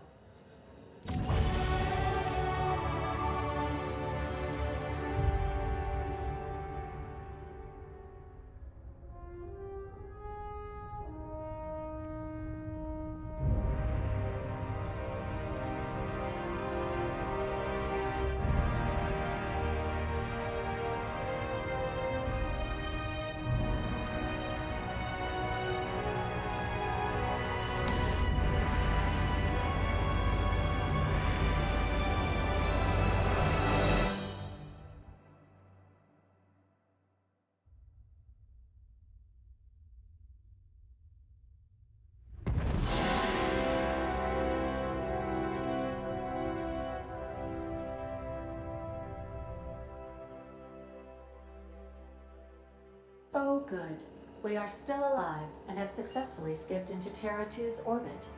Oh, good. We are still alive and have successfully skipped into Terra 2's orbit.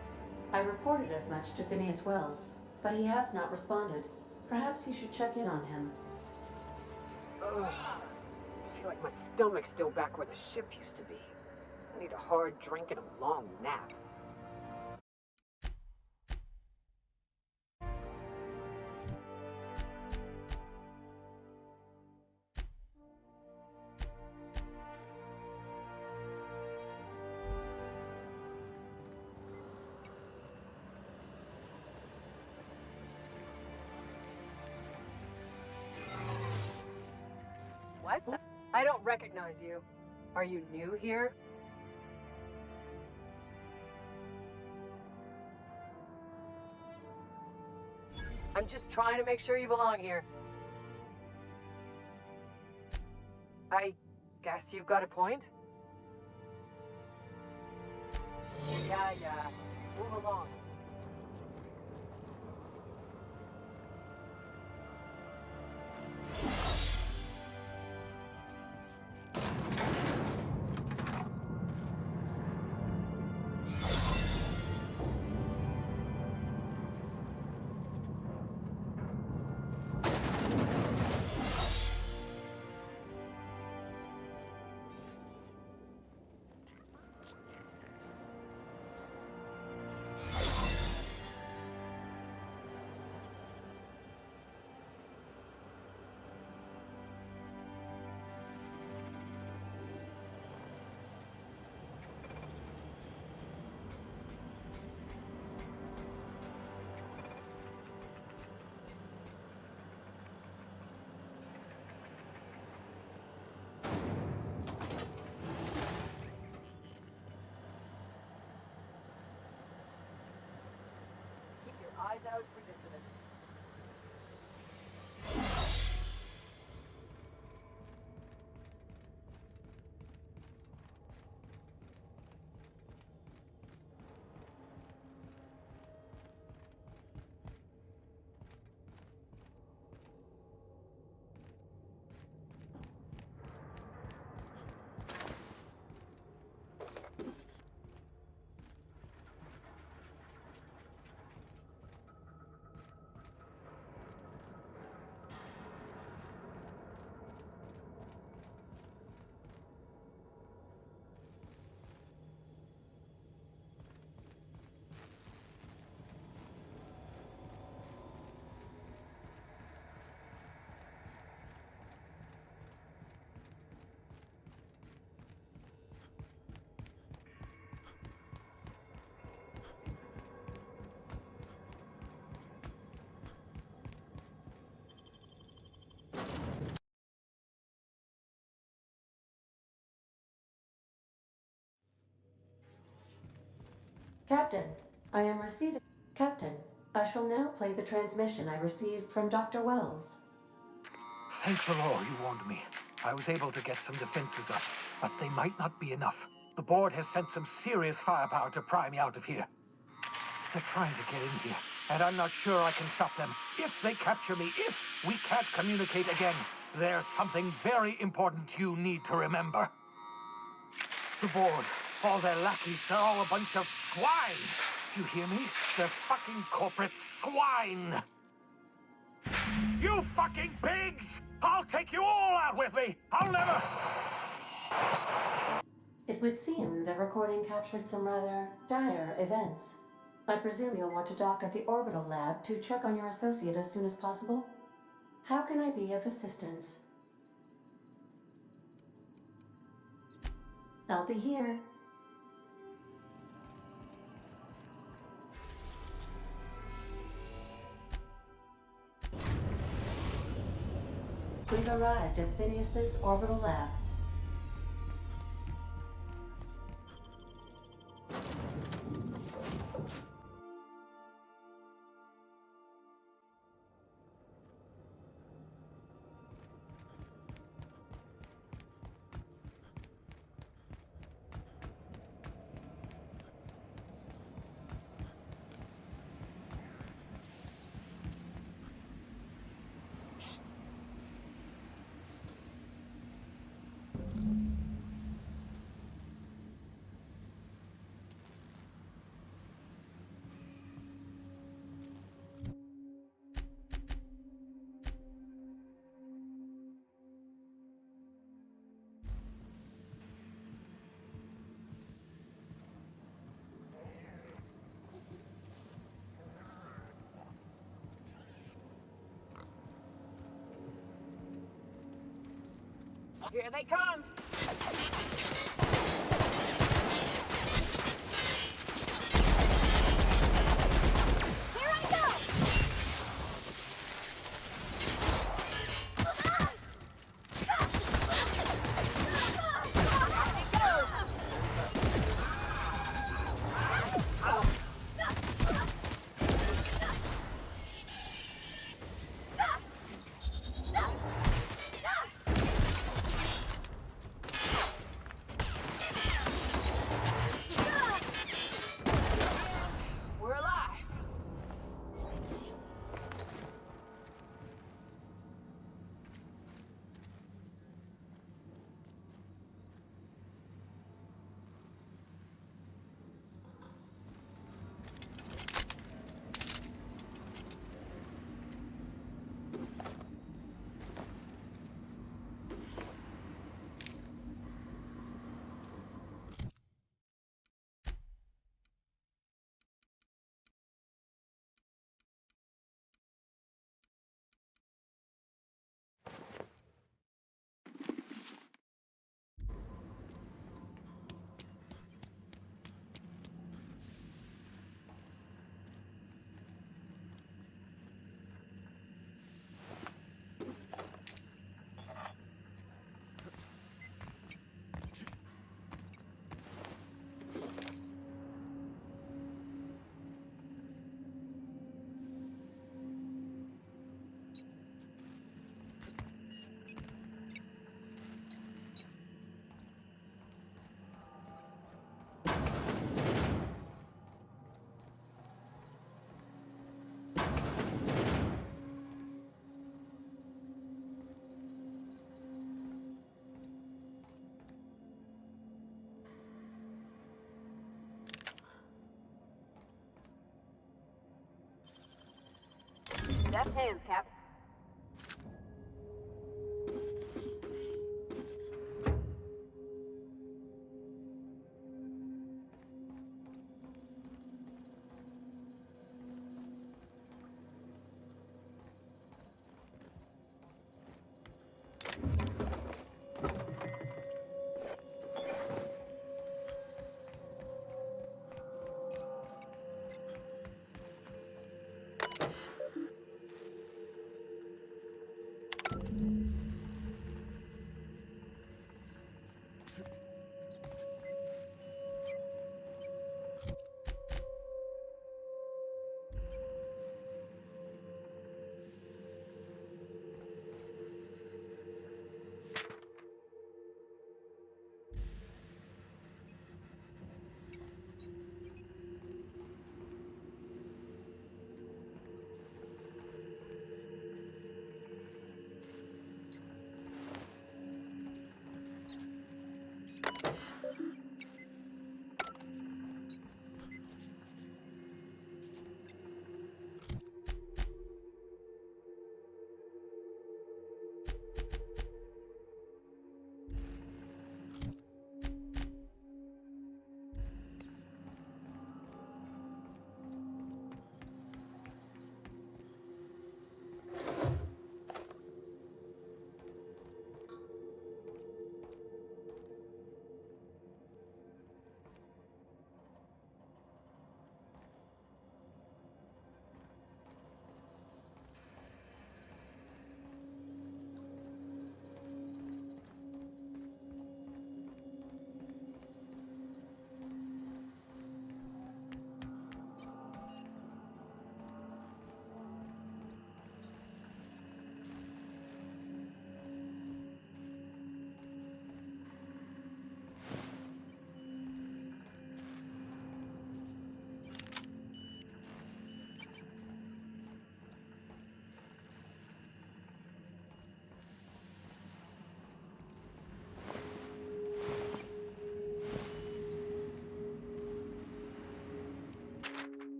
I reported as much to Phineas Wells, but he has not responded. Perhaps you should check in on him. Ugh. I feel like my stomach's still back where the ship used to be. I need a hard drink and a long nap. What? I don't recognize you. Are you new here? I'm just trying to make sure you belong here. I guess you've got a point? Yeah. Move along. without predicament. Captain, I am receiving... Captain, I shall now play the transmission I received from Dr. Wells. Thank the Lord you warned me. I was able to get some defenses up, but they might not be enough. The board has sent some serious firepower to pry me out of here. They're trying to get in here, and I'm not sure I can stop them. If they capture me, if we can't communicate again, there's something very important you need to remember. The board, all their lackeys, they're all a bunch of swine. Do you hear me? They're fucking corporate swine. You fucking pigs! I'll take you all out with me! I'll never... It would seem the recording captured some rather dire events. I presume you'll want to dock at the orbital lab to check on your associate as soon as possible. How can I be of assistance? I'll be here. We've arrived at Phineas's orbital lab. Here they come! Here I go! Deft hands, Cap.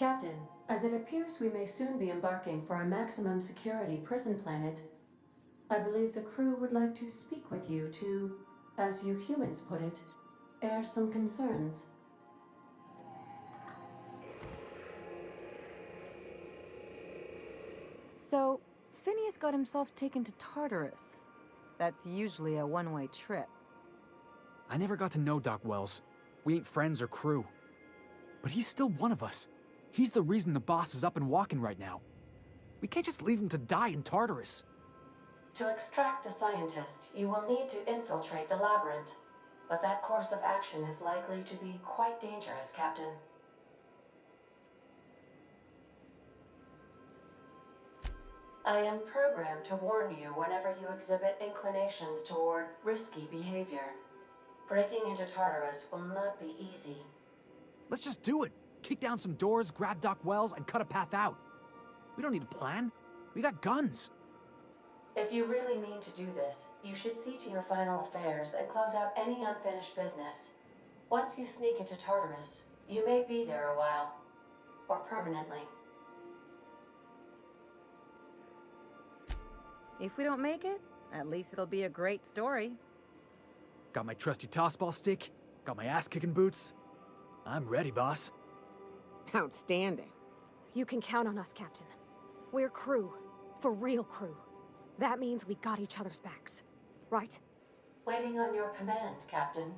Captain, as it appears we may soon be embarking for a maximum security prison planet, I believe the crew would like to speak with you to, as you humans put it, air some concerns. So, Phineas got himself taken to Tartarus. That's usually a one-way trip. I never got to know Doc Wells. We ain't friends or crew. But he's still one of us. He's the reason the boss is up and walking right now. We can't just leave him to die in Tartarus. To extract the scientist, you will need to infiltrate the labyrinth. But that course of action is likely to be quite dangerous, Captain. I am programmed to warn you whenever you exhibit inclinations toward risky behavior. Breaking into Tartarus will not be easy. Let's just do it. Kick down some doors, grab Doc Wells, and cut a path out. We don't need a plan. We got guns. If you really mean to do this, you should see to your final affairs and close out any unfinished business. Once you sneak into Tartarus, you may be there a while. Or permanently. If we don't make it, at least it'll be a great story. Got my trusty tossball stick, got my ass-kicking boots. I'm ready, boss. Outstanding. You can count on us, Captain. We're crew. For real crew. That means we got each other's backs. Right? Waiting on your command, Captain.